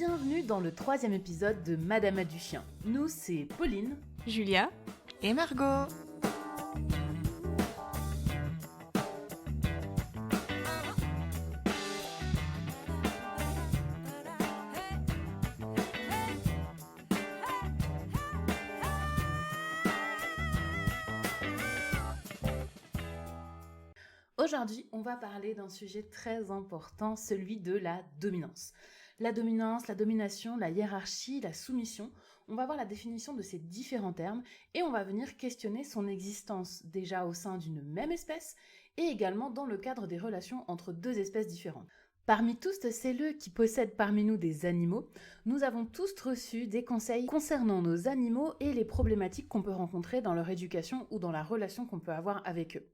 Bienvenue dans le 3e épisode de Madame a du chien. Nous, c'est Pauline, Julia et Margot. Aujourd'hui, on va parler d'un sujet très important, celui de la dominance. La dominance, la domination, la hiérarchie, la soumission. On va voir la définition de ces différents termes et on va venir questionner son existence déjà au sein d'une même espèce et également dans le cadre des relations entre deux espèces différentes. Parmi tous celles qui possèdent parmi nous des animaux, nous avons tous reçu des conseils concernant nos animaux et les problématiques qu'on peut rencontrer dans leur éducation ou dans la relation qu'on peut avoir avec eux.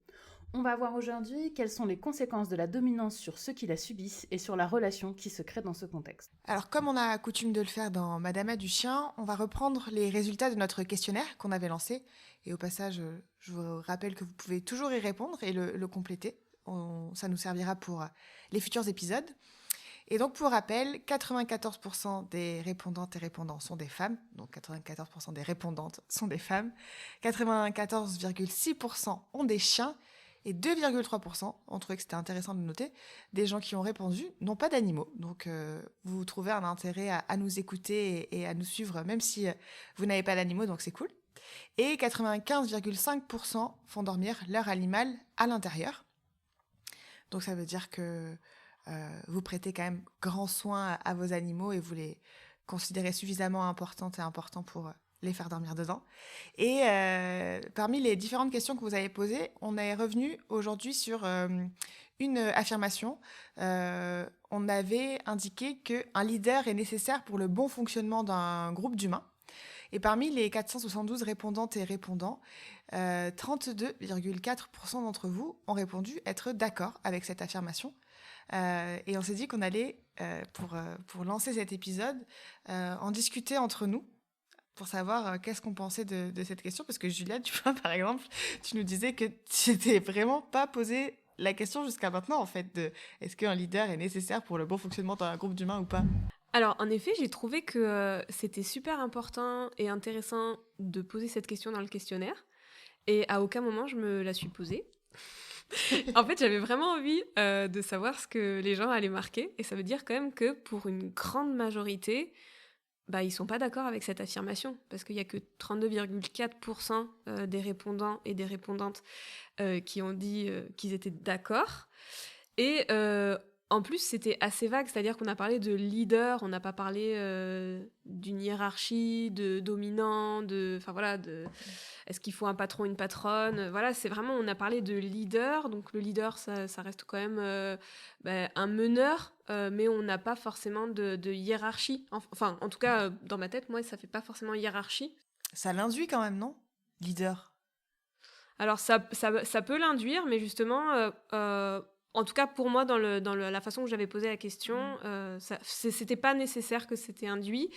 On va voir aujourd'hui quelles sont les conséquences de la dominance sur ceux qui la subissent et sur la relation qui se crée dans ce contexte. Alors comme on a coutume de le faire dans Madame a du chien, on va reprendre les résultats de notre questionnaire qu'on avait lancé. Et au passage, je vous rappelle que vous pouvez toujours y répondre et le compléter. Ça nous servira pour les futurs épisodes. Et donc pour rappel, 94% des répondantes et répondants sont des femmes. Donc 94% des répondantes sont des femmes. 94,6% ont des chiens. Et 2,3%, on trouvait que c'était intéressant de noter, des gens qui ont répondu n'ont pas d'animaux. Donc, vous trouvez un intérêt à nous écouter et à nous suivre, même si vous n'avez pas d'animaux, donc c'est cool. Et 95,5% font dormir leur animal à l'intérieur. Donc, ça veut dire que vous prêtez quand même grand soin à vos animaux et vous les considérez suffisamment importantes et importants pour les faire dormir dedans. Et parmi les différentes questions que vous avez posées, on est revenu aujourd'hui sur une affirmation. On avait indiqué qu'un leader est nécessaire pour le bon fonctionnement d'un groupe d'humains. Et parmi les 472 répondantes et répondants, 32,4% d'entre vous ont répondu être d'accord avec cette affirmation. Et on s'est dit qu'on allait, pour lancer cet épisode, en discuter entre nous, pour savoir qu'est-ce qu'on pensait de cette question. Parce que Julia, tu vois, par exemple, tu nous disais que tu n'étais vraiment pas posé la question jusqu'à maintenant, en fait, de est-ce qu'un leader est nécessaire pour le bon fonctionnement d'un groupe d'humains ou pas ? Alors, en effet, j'ai trouvé que c'était super important et intéressant de poser cette question dans le questionnaire. Et à aucun moment, je me la suis posée. En fait, j'avais vraiment envie de savoir ce que les gens allaient marquer. Et ça veut dire quand même que pour une grande majorité, ils sont pas d'accord avec cette affirmation. Parce qu'il y a que 32,4% des répondants et des répondantes qui ont dit qu'ils étaient d'accord. Et en plus, c'était assez vague, c'est-à-dire qu'on a parlé de leader, on n'a pas parlé d'une hiérarchie, de dominant, est-ce qu'il faut un patron, une patronne, voilà, c'est vraiment, on a parlé de leader, donc le leader, ça reste quand même un meneur, mais on n'a pas forcément de hiérarchie, enfin, en tout cas, dans ma tête, moi, ça fait pas forcément hiérarchie. Ça l'induit quand même, non ? Leader. Alors, ça peut l'induire, mais justement... en tout cas, pour moi, dans la façon que j'avais posé la question, c'était pas nécessaire que c'était induit.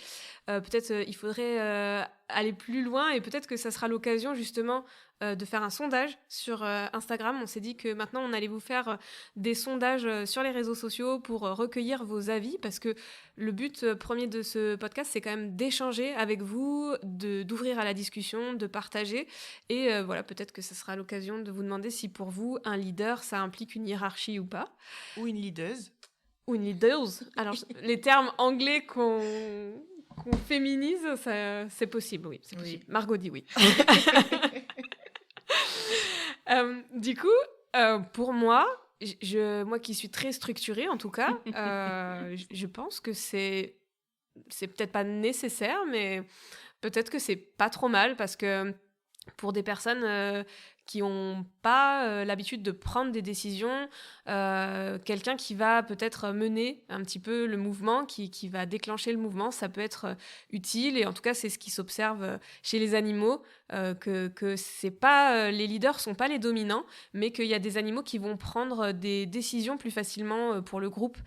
Peut-être il faudrait aller plus loin et peut-être que ça sera l'occasion justement de faire un sondage sur Instagram. On s'est dit que maintenant, on allait vous faire des sondages sur les réseaux sociaux pour recueillir vos avis parce que le but premier de ce podcast, c'est quand même d'échanger avec vous, d'ouvrir à la discussion, de partager. Et voilà, peut-être que ça sera l'occasion de vous demander si pour vous, un leader, ça implique une hiérarchie ou pas. Ou une leaduse. Ou une leaduse. Alors, les termes anglais qu'on féminise, c'est possible, oui. C'est possible. Oui. Margot dit oui. Du coup, pour moi, moi qui suis très structurée en tout cas, je pense que c'est peut-être pas nécessaire, mais peut-être que c'est pas trop mal parce que pour des personnes qui n'ont pas l'habitude de prendre des décisions, quelqu'un qui va peut-être mener un petit peu le mouvement, qui va déclencher le mouvement, ça peut être utile. Et en tout cas, c'est ce qui s'observe chez les animaux, que c'est pas, les leaders sont pas les dominants, mais qu'il y a des animaux qui vont prendre des décisions plus facilement pour le groupe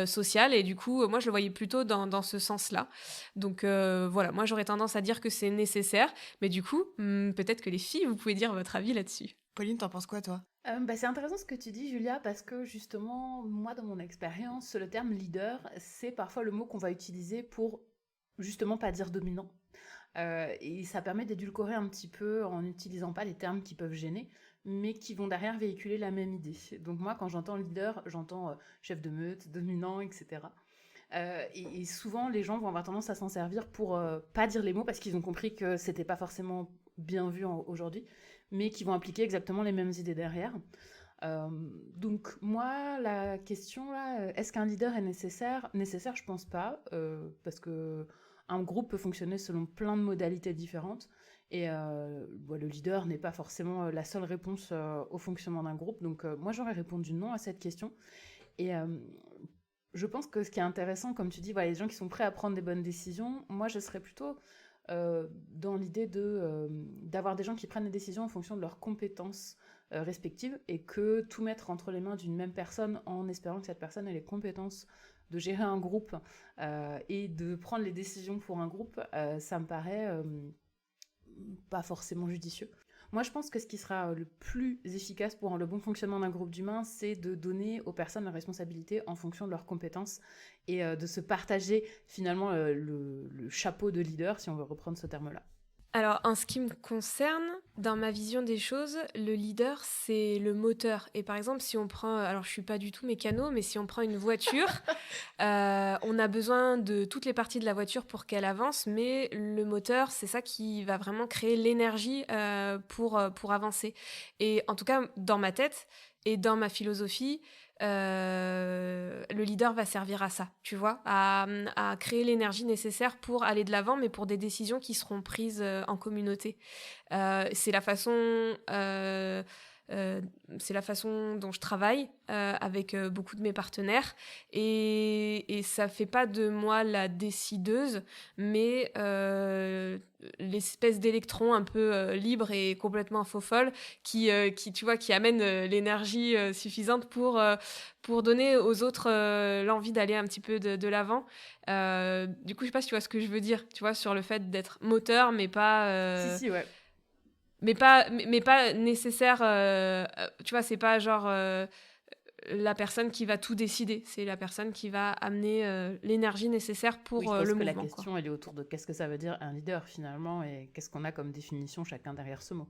social. Et du coup, moi, je le voyais plutôt dans ce sens-là. Donc voilà, moi, j'aurais tendance à dire que c'est nécessaire. Mais du coup, peut-être que les filles, vous pouvez dire votre avis là-dessus. Pauline, t'en penses quoi, toi? C'est intéressant ce que tu dis, Julia, parce que justement, moi, dans mon expérience, le terme leader, c'est parfois le mot qu'on va utiliser pour justement pas dire dominant. Et ça permet d'édulcorer un petit peu en n'utilisant pas les termes qui peuvent gêner, mais qui vont derrière véhiculer la même idée. Donc moi, quand j'entends leader, j'entends chef de meute, dominant, etc. Et souvent, les gens vont avoir tendance à s'en servir pour pas dire les mots parce qu'ils ont compris que c'était pas forcément bien vu aujourd'hui, mais qui vont appliquer exactement les mêmes idées derrière. Euh, donc moi, la question là, est-ce qu'un leader est nécessaire? Nécessaire, je pense pas, parce que un groupe peut fonctionner selon plein de modalités différentes. Et le leader n'est pas forcément la seule réponse au fonctionnement d'un groupe. Donc moi, j'aurais répondu non à cette question. Et je pense que ce qui est intéressant, comme tu dis, voilà, les gens qui sont prêts à prendre des bonnes décisions, moi, je serais plutôt dans l'idée d'avoir des gens qui prennent des décisions en fonction de leurs compétences respectives et que tout mettre entre les mains d'une même personne en espérant que cette personne ait les compétences de gérer un groupe et de prendre les décisions pour un groupe, ça me paraît pas forcément judicieux. Moi, je pense que ce qui sera le plus efficace pour le bon fonctionnement d'un groupe d'humains, c'est de donner aux personnes la responsabilité en fonction de leurs compétences et de se partager finalement le chapeau de leader, si on veut reprendre ce terme-là. Alors, en ce qui me concerne, dans ma vision des choses, le leader, c'est le moteur. Et par exemple, si on prend, alors je suis pas du tout mécano, mais si on prend une voiture, on a besoin de toutes les parties de la voiture pour qu'elle avance, mais le moteur, c'est ça qui va vraiment créer l'énergie pour avancer. Et en tout cas, dans ma tête et dans ma philosophie, le leader va servir à ça, tu vois, à créer l'énergie nécessaire pour aller de l'avant, mais pour des décisions qui seront prises en communauté. C'est la façon... c'est la façon dont je travaille avec beaucoup de mes partenaires et ça fait pas de moi la décideuse, mais l'espèce d'électron un peu libre et complètement faux-folle qui tu vois qui amène l'énergie suffisante pour donner aux autres l'envie d'aller un petit peu de l'avant. Du coup, je sais pas si tu vois ce que je veux dire, tu vois, sur le fait d'être moteur, mais pas Si, ouais. mais pas nécessaire, tu vois, c'est pas genre la personne qui va tout décider, c'est la personne qui va amener l'énergie nécessaire pour Oui, je pense le que la mouvement, question, quoi. elle est autour de qu'est-ce que ça veut dire un leader finalement et qu'est-ce qu'on a comme définition chacun derrière ce mot.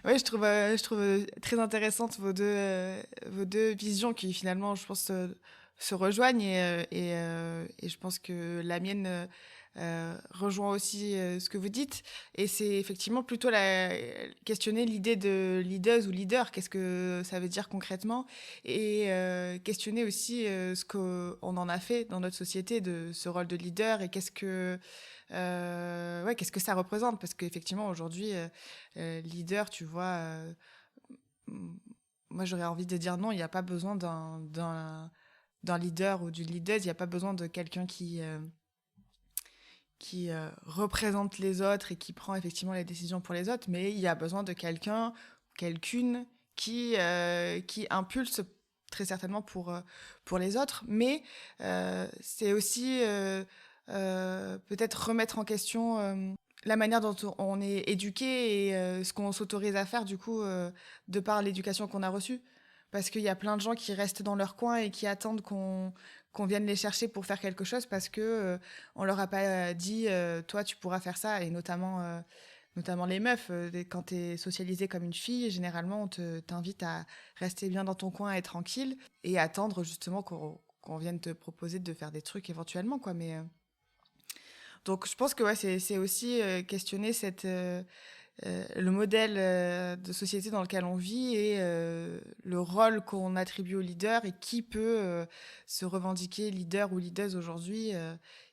Oui, je trouve très intéressantes vos deux visions qui finalement, je pense, se rejoignent et je pense que la mienne rejoint aussi ce que vous dites. Et c'est effectivement plutôt questionner l'idée de leaders ou leader, qu'est-ce que ça veut dire concrètement, et questionner aussi ce qu'on en a fait dans notre société de ce rôle de leader et qu'est-ce que ça représente, parce qu'effectivement aujourd'hui leader, tu vois, moi j'aurais envie de dire non, il n'y a pas besoin d'un leader ou d'une leader, il n'y a pas besoin de quelqu'un qui représente les autres et qui prend effectivement les décisions pour les autres, mais il y a besoin de quelqu'une qui impulse très certainement pour les autres, mais c'est aussi peut-être remettre en question la manière dont on est éduqué et ce qu'on s'autorise à faire du coup de par l'éducation qu'on a reçue, parce qu'il y a plein de gens qui restent dans leur coin et qui attendent qu'on vienne les chercher pour faire quelque chose parce que on leur a pas dit toi tu pourras faire ça, et notamment les meufs, quand tu es socialisée comme une fille, généralement on t'invite à rester bien dans ton coin et tranquille et attendre justement qu'on vienne te proposer de faire des trucs éventuellement, quoi. Mais donc je pense que ouais, c'est aussi questionner le modèle de société dans lequel on vit et le rôle qu'on attribue au leader et qui peut se revendiquer leader ou leaders aujourd'hui,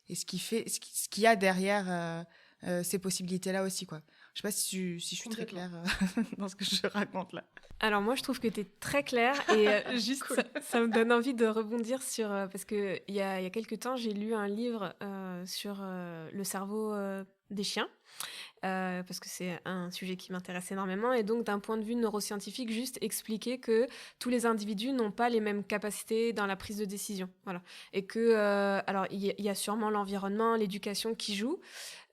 et ce qu'il y a derrière ces possibilités-là aussi, quoi. Je sais pas si je suis très claire dans ce que je raconte là. Alors moi, je trouve que tu es très claire et juste Cool. ça me donne envie de rebondir sur... parce qu'il y a quelques temps, j'ai lu un livre sur le cerveau des chiens. Parce que c'est un sujet qui m'intéresse énormément, et donc d'un point de vue neuroscientifique, juste expliquer que tous les individus n'ont pas les mêmes capacités dans la prise de décision, voilà. Et que alors il y a sûrement l'environnement, l'éducation qui joue,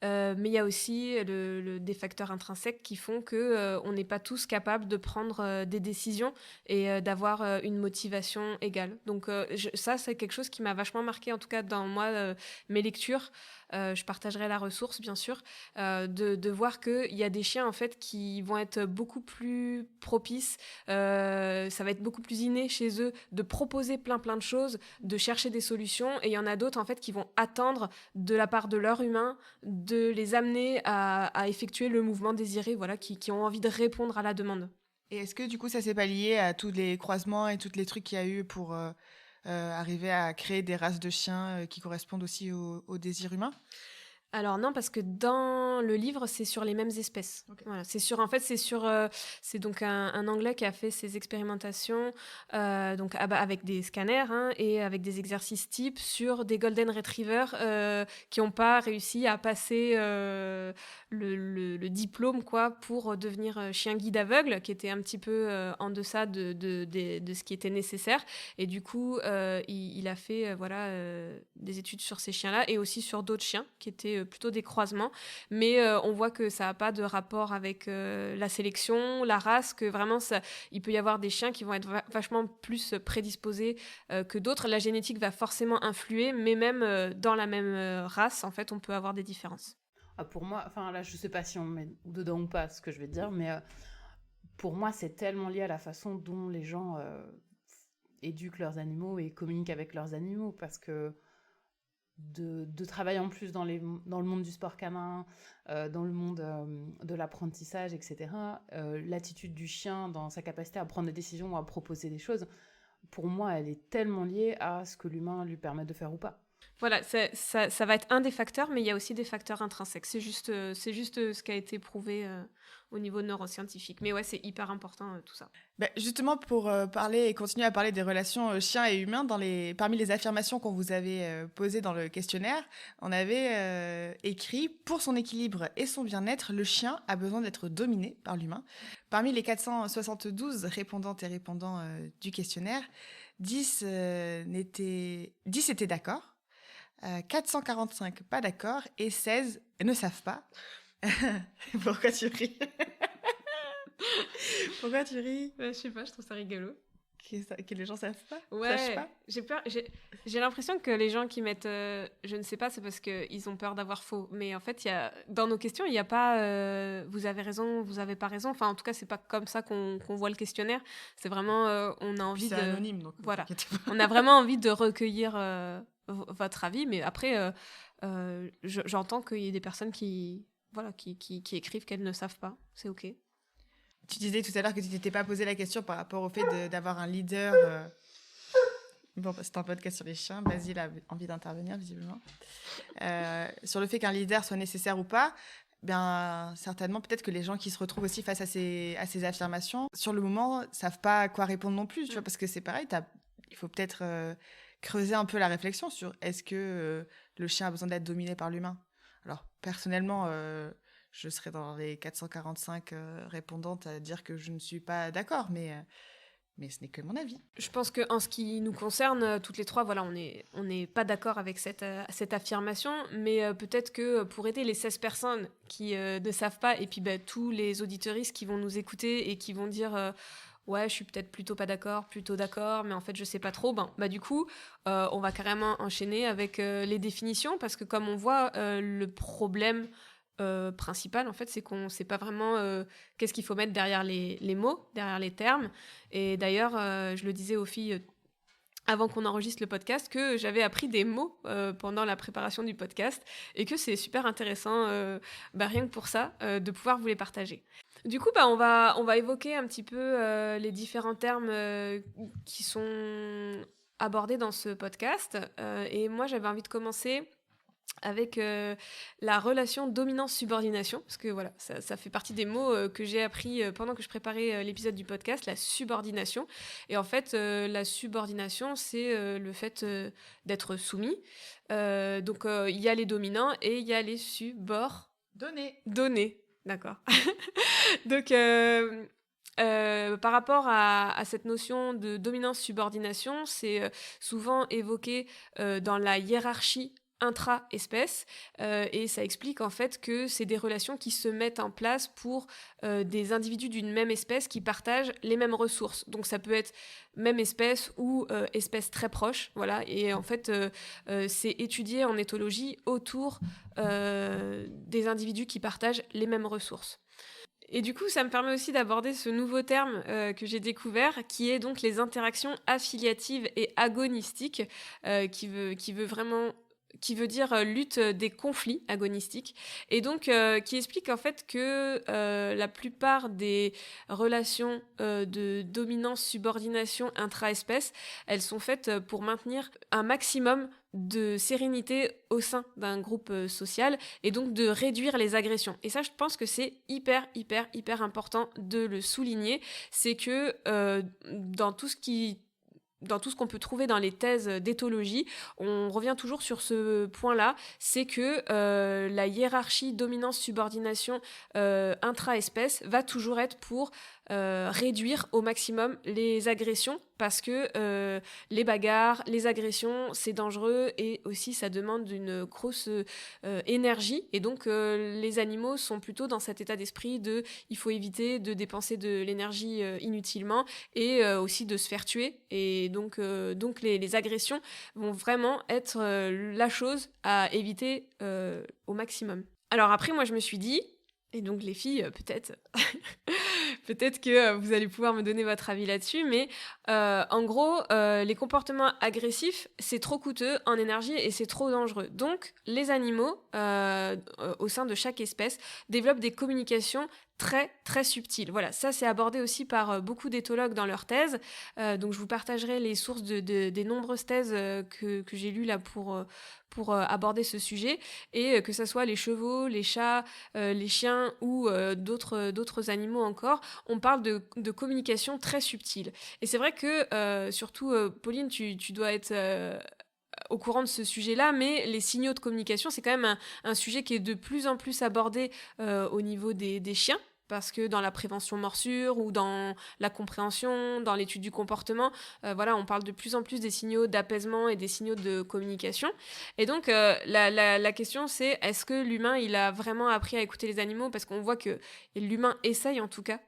mais il y a aussi des facteurs intrinsèques qui font que on n'est pas tous capables de prendre des décisions et d'avoir une motivation égale. Donc ça, c'est quelque chose qui m'a vachement marqué, en tout cas dans moi, mes lectures. Je partagerai la ressource, bien sûr, de voir qu'il y a des chiens, en fait, qui vont être beaucoup plus propices, ça va être beaucoup plus inné chez eux de proposer plein de choses, de chercher des solutions, et il y en a d'autres, en fait, qui vont attendre de la part de leur humain de les amener à effectuer le mouvement désiré, voilà, qui ont envie de répondre à la demande. Et est-ce que du coup, ça s'est pas lié à tous les croisements et tous les trucs qu'il y a eu pour arriver à créer des races de chiens qui correspondent aussi au désir humain? Alors non, parce que dans le livre, c'est sur les mêmes espèces. Ok. Voilà, c'est donc un Anglais qui a fait ses expérimentations donc avec des scanners, hein, et avec des exercices types sur des Golden Retrievers qui n'ont pas réussi à passer le diplôme, quoi, pour devenir chien guide aveugle, qui était un petit peu en deçà de ce qui était nécessaire. Et du coup, il a fait des études sur ces chiens-là et aussi sur d'autres chiens qui étaient plutôt des croisements, mais on voit que ça n'a pas de rapport avec la sélection, la race, que vraiment il peut y avoir des chiens qui vont être vachement plus prédisposés que d'autres. La génétique va forcément influer, mais même dans la même race, en fait, on peut avoir des différences. Pour moi, enfin là, je sais pas si on met dedans ou pas ce que je vais te dire, mais pour moi, c'est tellement lié à la façon dont les gens éduquent leurs animaux et communiquent avec leurs animaux, parce que de travailler en plus dans le monde du sport canin, dans le monde de l'apprentissage, etc., l'attitude du chien dans sa capacité à prendre des décisions ou à proposer des choses, pour moi, elle est tellement liée à ce que l'humain lui permet de faire ou pas. Voilà, ça va être un des facteurs, mais il y a aussi des facteurs intrinsèques. C'est juste ce qui a été prouvé au niveau neuroscientifique. Mais ouais, c'est hyper important tout ça. Justement, pour parler et continuer à parler des relations chiens et humains, parmi les affirmations qu'on vous avait posées dans le questionnaire, on avait écrit « Pour son équilibre et son bien-être, le chien a besoin d'être dominé par l'humain ». Parmi les 472 répondantes et répondants du questionnaire, 10 étaient d'accord, 445 pas d'accord et 16 ne savent pas. Pourquoi tu ris? Pourquoi tu ris? Je sais pas, je trouve ça rigolo. Que les gens savent pas? Ouais, Sachent pas? j'ai l'impression que les gens qui mettent je ne sais pas, c'est parce qu'ils ont peur d'avoir faux. Mais en fait, dans nos questions, il n'y a pas vous avez raison, vous avez pas raison. Enfin, en tout cas, c'est pas comme ça qu'on voit le questionnaire. C'est vraiment, on a envie c'est anonyme, donc voilà. On a vraiment envie de recueillir votre avis. Mais après, j'entends qu'il y ait des personnes qui écrivent qu'elles ne savent pas. C'est OK. Tu disais tout à l'heure que tu t'étais pas posé la question par rapport au fait d'avoir un leader. Bon, c'est un podcast sur les chiens. Basile a envie d'intervenir, visiblement. Sur le fait qu'un leader soit nécessaire ou pas, bien, certainement, peut-être que les gens qui se retrouvent aussi face à ces affirmations, sur le moment, savent pas à quoi répondre non plus, tu vois, parce que c'est pareil, il faut peut-être creuser un peu la réflexion sur est-ce que le chien a besoin d'être dominé par l'humain. Alors, personnellement, je serais dans les 445 répondantes à dire que je ne suis pas d'accord, mais ce n'est que mon avis. Je pense qu'en ce qui nous concerne, toutes les trois, voilà, on n'est pas d'accord avec cette affirmation, mais peut-être que pour aider les 16 personnes qui ne savent pas, et puis tous les auditeuristes qui vont nous écouter et qui vont dire ouais, je suis peut-être plutôt pas d'accord, plutôt d'accord, mais en fait je sais pas trop, du coup on va carrément enchaîner avec les définitions, parce que comme on voit, le problème principal, en fait, c'est qu'on ne sait pas vraiment qu'est-ce qu'il faut mettre derrière les mots, derrière les termes. Et d'ailleurs, je le disais aux filles avant qu'on enregistre le podcast, que j'avais appris des mots pendant la préparation du podcast et que c'est super intéressant, rien que pour ça, de pouvoir vous les partager. Du coup, on va évoquer un petit peu les différents termes qui sont abordés dans ce podcast. Et moi, j'avais envie de commencer avec la relation dominance-subordination, parce que voilà, ça fait partie des mots que j'ai appris pendant que je préparais l'épisode du podcast, la subordination. Et en fait, la subordination, c'est le fait d'être soumis. Donc, il y a les dominants et il y a les subordonnés. D'accord. Donc, par rapport à cette notion de dominance-subordination, c'est souvent évoqué dans la hiérarchie intra-espèces, et ça explique en fait que c'est des relations qui se mettent en place pour des individus d'une même espèce qui partagent les mêmes ressources. Donc ça peut être même espèce ou espèce très proche, voilà. Et en fait, c'est étudié en éthologie autour des individus qui partagent les mêmes ressources. Et du coup, ça me permet aussi d'aborder ce nouveau terme que j'ai découvert, qui est donc les interactions affiliatives et agonistiques, qui veut dire lutte des conflits agonistiques, et donc qui explique en fait que la plupart des relations de dominance-subordination intra-espèces, elles sont faites pour maintenir un maximum de sérénité au sein d'un groupe social, et donc de réduire les agressions. Et ça, je pense que c'est hyper important de le souligner. C'est que dans tout ce qu'on peut trouver dans les thèses d'éthologie, on revient toujours sur ce point-là, c'est que la hiérarchie dominance-subordination intra-espèce va toujours être pour réduire au maximum les agressions, parce que les bagarres, les agressions, c'est dangereux, et aussi ça demande une grosse énergie, et donc les animaux sont plutôt dans cet état d'esprit de il faut éviter de dépenser de l'énergie inutilement, et aussi de se faire tuer, et donc les agressions vont vraiment être la chose à éviter au maximum. Alors après, moi je me suis dit, et donc les filles, peut-être peut-être que vous allez pouvoir me donner votre avis là-dessus, mais en gros, les comportements agressifs, c'est trop coûteux en énergie et c'est trop dangereux. Donc, les animaux, au sein de chaque espèce, développent des communications très subtiles. Voilà, ça c'est abordé aussi par beaucoup d'éthologues dans leurs thèses. Donc, je vous partagerai les sources des nombreuses thèses que j'ai lues là pour aborder ce sujet, et que ce soit les chevaux, les chats, les chiens ou d'autres animaux encore, on parle de communication très subtile. Et c'est vrai que, surtout, Pauline, tu dois être au courant de ce sujet-là, mais les signaux de communication, c'est quand même un sujet qui est de plus en plus abordé au niveau des chiens, parce que dans la prévention morsure ou dans la compréhension, dans l'étude du comportement, voilà, on parle de plus en plus des signaux d'apaisement et des signaux de communication. Et donc, la question, c'est est-ce que l'humain, il a vraiment appris à écouter les animaux? Parce qu'on voit que l'humain essaye, en tout cas,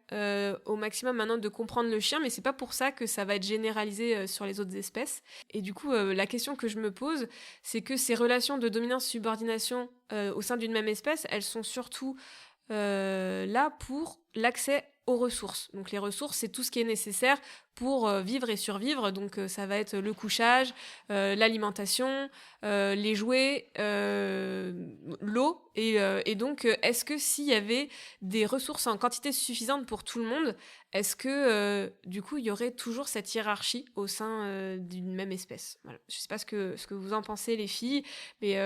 au maximum maintenant de comprendre le chien, mais c'est pas pour ça que ça va être généralisé sur les autres espèces. Et du coup, la question que je me pose, c'est que ces relations de dominance-subordination au sein d'une même espèce, elles sont surtout là pour l'accès aux ressources. Donc les ressources, c'est tout ce qui est nécessaire pour vivre et survivre. Donc ça va être le couchage, l'alimentation, les jouets, l'eau. Et donc, est-ce que s'il y avait des ressources en quantité suffisante pour tout le monde, est-ce que du coup, il y aurait toujours cette hiérarchie au sein d'une même espèce? Voilà. Je ne sais pas ce que vous en pensez, les filles, mais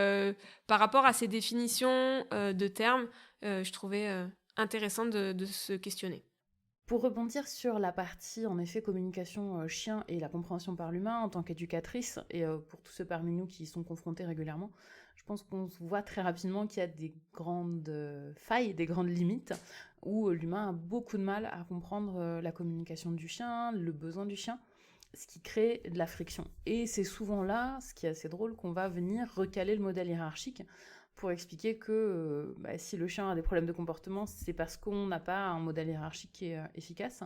par rapport à ces définitions de termes, je trouvais intéressant de se questionner. Pour rebondir sur la partie, en effet, communication chien et la compréhension par l'humain, en tant qu'éducatrice, et pour tous ceux parmi nous qui y sont confrontés régulièrement, je pense qu'on voit très rapidement qu'il y a des grandes failles, des grandes limites, où l'humain a beaucoup de mal à comprendre la communication du chien, le besoin du chien, ce qui crée de la friction. Et c'est souvent là, ce qui est assez drôle, qu'on va venir recaler le modèle hiérarchique pour expliquer que si le chien a des problèmes de comportement, c'est parce qu'on n'a pas un modèle hiérarchique qui est efficace,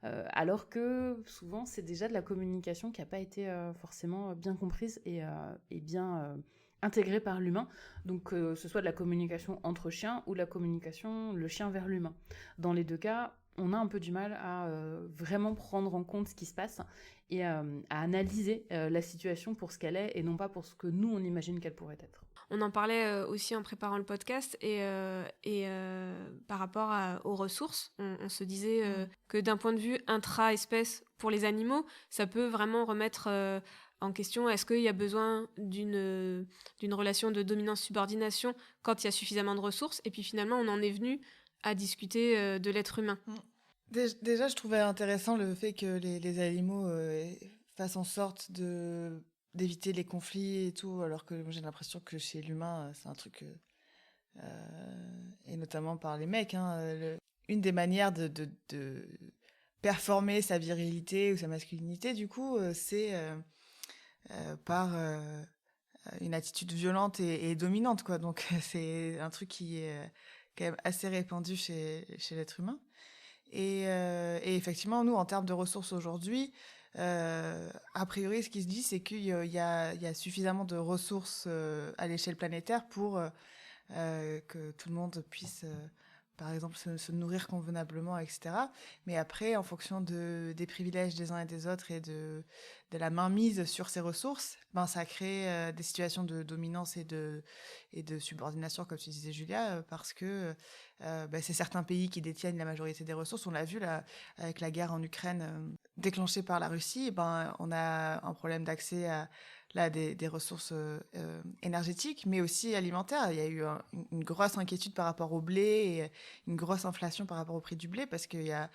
alors que souvent c'est déjà de la communication qui n'a pas été forcément bien comprise et bien intégrée par l'humain, donc que ce soit de la communication entre chiens ou de la communication le chien vers l'humain. Dans les deux cas, on a un peu du mal à vraiment prendre en compte ce qui se passe et à analyser la situation pour ce qu'elle est et non pas pour ce que nous on imagine qu'elle pourrait être. On en parlait aussi en préparant le podcast, et par rapport aux ressources, on se disait que d'un point de vue intra-espèce pour les animaux, ça peut vraiment remettre en question, est-ce qu'il y a besoin d'une relation de dominance-subordination quand il y a suffisamment de ressources? Et puis finalement, on en est venu à discuter de l'être humain. Déjà, je trouvais intéressant le fait que les animaux fassent en sorte d'éviter les conflits et tout, alors que moi, j'ai l'impression que chez l'humain, c'est un truc... et notamment par les mecs, une des manières de performer sa virilité ou sa masculinité, du coup, c'est par une attitude violente et dominante, quoi. Donc, c'est un truc qui est quand même assez répandu chez l'être humain. Et effectivement, nous, en termes de ressources aujourd'hui, a priori, ce qui se dit, c'est qu'il y a suffisamment de ressources à l'échelle planétaire pour que tout le monde puisse, par exemple, se nourrir convenablement, etc. Mais après, en fonction des privilèges des uns et des autres et de la mainmise sur ces ressources, ben, ça crée des situations de dominance et de subordination, comme tu disais, Julia, parce que ben, c'est certains pays qui détiennent la majorité des ressources. On l'a vu là, avec la guerre en Ukraine déclenchée par la Russie, ben, on a un problème d'accès à des ressources énergétiques, mais aussi alimentaires. Il y a eu une grosse inquiétude par rapport au blé et une grosse inflation par rapport au prix du blé, parce qu'il y a,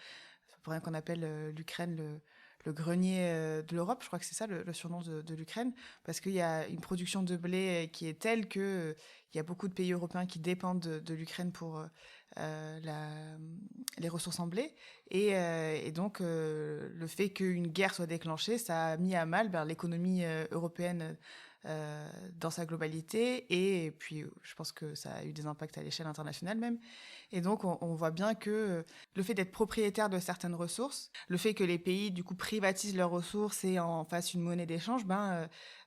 c'est pour rien qu'on appelle l'Ukraine le grenier de l'Europe, je crois que c'est ça le surnom de l'Ukraine, parce qu'il y a une production de blé qui est telle que il y a beaucoup de pays européens qui dépendent de l'Ukraine pour les ressources en blé. Et donc, le fait qu'une guerre soit déclenchée, ça a mis à mal l'économie européenne dans sa globalité. Et puis, je pense que ça a eu des impacts à l'échelle internationale même. Et donc, on voit bien que le fait d'être propriétaire de certaines ressources, le fait que les pays, du coup, privatisent leurs ressources et en fassent une monnaie d'échange,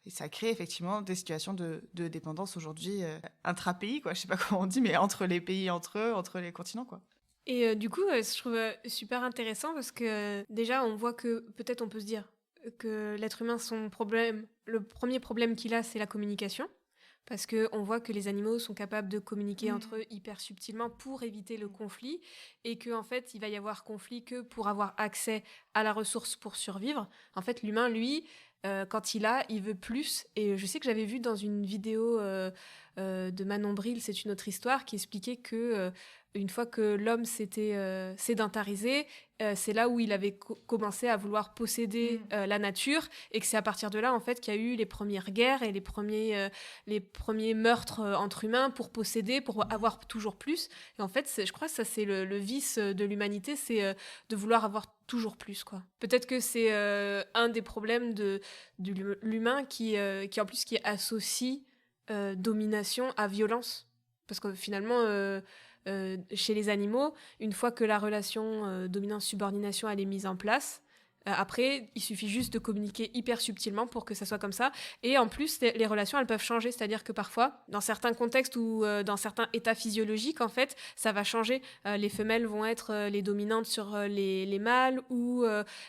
ça crée effectivement des situations de dépendance aujourd'hui intra-pays, quoi. Je sais pas comment on dit, mais entre les pays, entre eux, entre les continents, quoi. Et du coup, je trouve super intéressant parce que déjà, on voit que peut-être on peut se dire que l'être humain, le premier problème qu'il a, c'est la communication. Parce qu'on voit que les animaux sont capables de communiquer entre eux hyper subtilement pour éviter le conflit, et qu'en fait, il va y avoir conflit que pour avoir accès à la ressource pour survivre. En fait, l'humain, lui, quand il veut plus. Et je sais que j'avais vu dans une vidéo de Manon Bril, c'est une autre histoire, qui expliquait que une fois que l'homme s'était sédentarisé, c'est là où il avait commencé à vouloir posséder la nature, et que c'est à partir de là en fait qu'il y a eu les premières guerres et les premiers meurtres entre humains pour posséder, pour avoir toujours plus. Et en fait, je crois que ça c'est le vice de l'humanité, c'est de vouloir avoir toujours plus, quoi. Peut-être que c'est un des problèmes de l'humain qui en plus qui associe domination à violence, parce que finalement chez les animaux, une fois que la relation dominance-subordination elle est mise en place, après, il suffit juste de communiquer hyper subtilement pour que ça soit comme ça. Et en plus, les relations, elles peuvent changer. C'est-à-dire que parfois, dans certains contextes ou dans certains états physiologiques, en fait, ça va changer. Les femelles vont être les dominantes sur les mâles, ou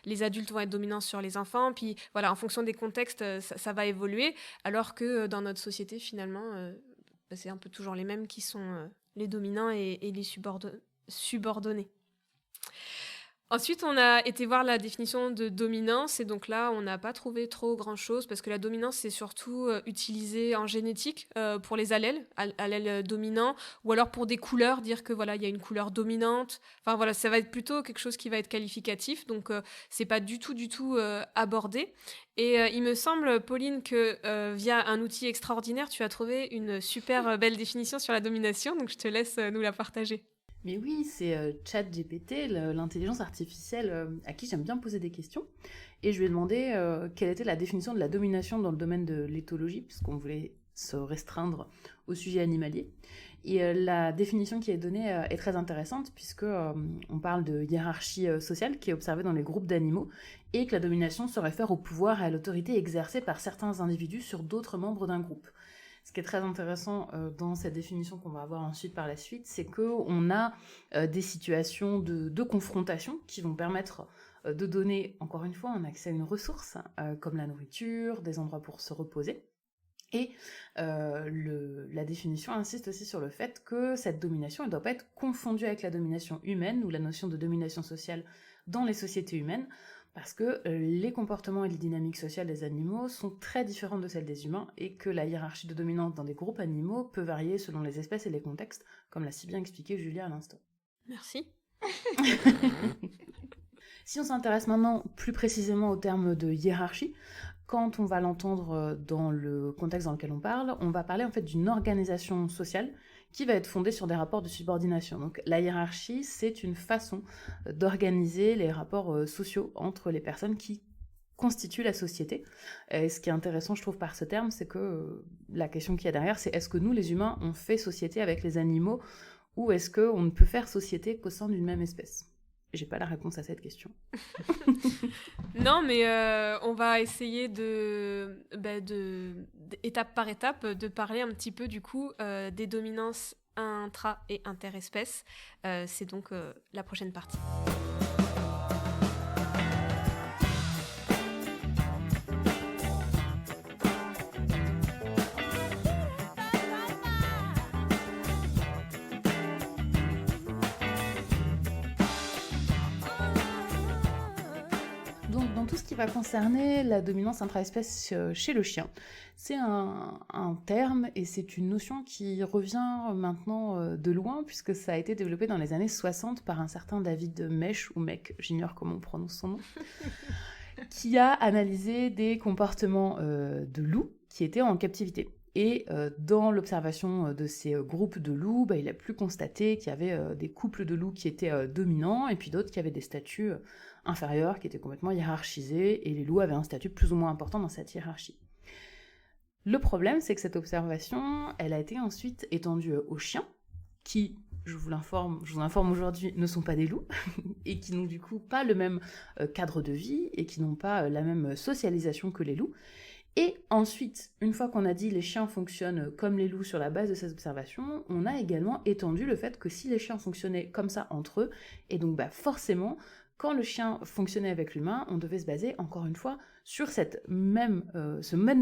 les adultes vont être dominants sur les enfants. Puis voilà, en fonction des contextes, ça va évoluer. Alors que dans notre société, finalement, c'est un peu toujours les mêmes qui sont les dominants et les subordonnés. Ensuite, on a été voir la définition de dominance, et donc là, on n'a pas trouvé trop grand-chose, parce que la dominance, c'est surtout utilisé en génétique pour les allèles dominants, ou alors pour des couleurs, dire que voilà, il y a une couleur dominante. Enfin voilà, ça va être plutôt quelque chose qui va être qualificatif, donc c'est pas du tout abordé. Et il me semble, Pauline, que via un outil extraordinaire, tu as trouvé une super belle définition sur la domination, donc je te laisse nous la partager. Mais oui, c'est ChatGPT, l'intelligence artificielle à qui j'aime bien poser des questions. Et je lui ai demandé quelle était la définition de la domination dans le domaine de l'éthologie, puisqu'on voulait se restreindre au sujet animalier. Et la définition qui est donnée est très intéressante, puisque on parle de hiérarchie sociale qui est observée dans les groupes d'animaux, et que la domination se réfère au pouvoir et à l'autorité exercée par certains individus sur d'autres membres d'un groupe. Ce qui est très intéressant dans cette définition qu'on va avoir ensuite par la suite, c'est qu'on a des situations de confrontation qui vont permettre de donner, encore une fois, un accès à une ressource, comme la nourriture, des endroits pour se reposer. Et la définition insiste aussi sur le fait que cette domination ne doit pas être confondue avec la domination humaine, ou la notion de domination sociale dans les sociétés humaines, parce que les comportements et les dynamiques sociales des animaux sont très différentes de celles des humains, et que la hiérarchie de dominance dans des groupes animaux peut varier selon les espèces et les contextes, comme l'a si bien expliqué Julia à l'instant. Merci. Si on s'intéresse maintenant plus précisément au terme de hiérarchie, quand on va l'entendre dans le contexte dans lequel on parle, on va parler en fait d'une organisation sociale qui va être fondée sur des rapports de subordination. Donc la hiérarchie, c'est une façon d'organiser les rapports sociaux entre les personnes qui constitue la société. Et ce qui est intéressant, je trouve, par ce terme, c'est que la question qu'il y a derrière, c'est est-ce que nous, les humains, on fait société avec les animaux ou est-ce qu'on ne peut faire société qu'au sein d'une même espèce ? J'ai pas la réponse à cette question. Non, mais on va essayer étape par étape, de parler un petit peu du coup des dominances intra- et interespèces. C'est donc la prochaine partie. Donc, dans tout ce qui va concerner la dominance intraespèce chez le chien, c'est un terme et c'est une notion qui revient maintenant de loin, puisque ça a été développé dans les années 60 par un certain David Mech, ou Mech, j'ignore comment on prononce son nom, qui a analysé des comportements de loups qui étaient en captivité. Et dans l'observation de ces groupes de loups, il a pu constater qu'il y avait des couples de loups qui étaient dominants, et puis d'autres qui avaient des statuts inférieurs, qui étaient complètement hiérarchisés, et les loups avaient un statut plus ou moins important dans cette hiérarchie. Le problème, c'est que cette observation, elle a été ensuite étendue aux chiens, qui, je vous informe aujourd'hui, ne sont pas des loups, et qui n'ont du coup pas le même cadre de vie, et qui n'ont pas la même socialisation que les loups. Et ensuite, une fois qu'on a dit les chiens fonctionnent comme les loups sur la base de ces observations, on a également étendu le fait que si les chiens fonctionnaient comme ça entre eux, et donc forcément, quand le chien fonctionnait avec l'humain, on devait se baser, encore une fois, sur ce même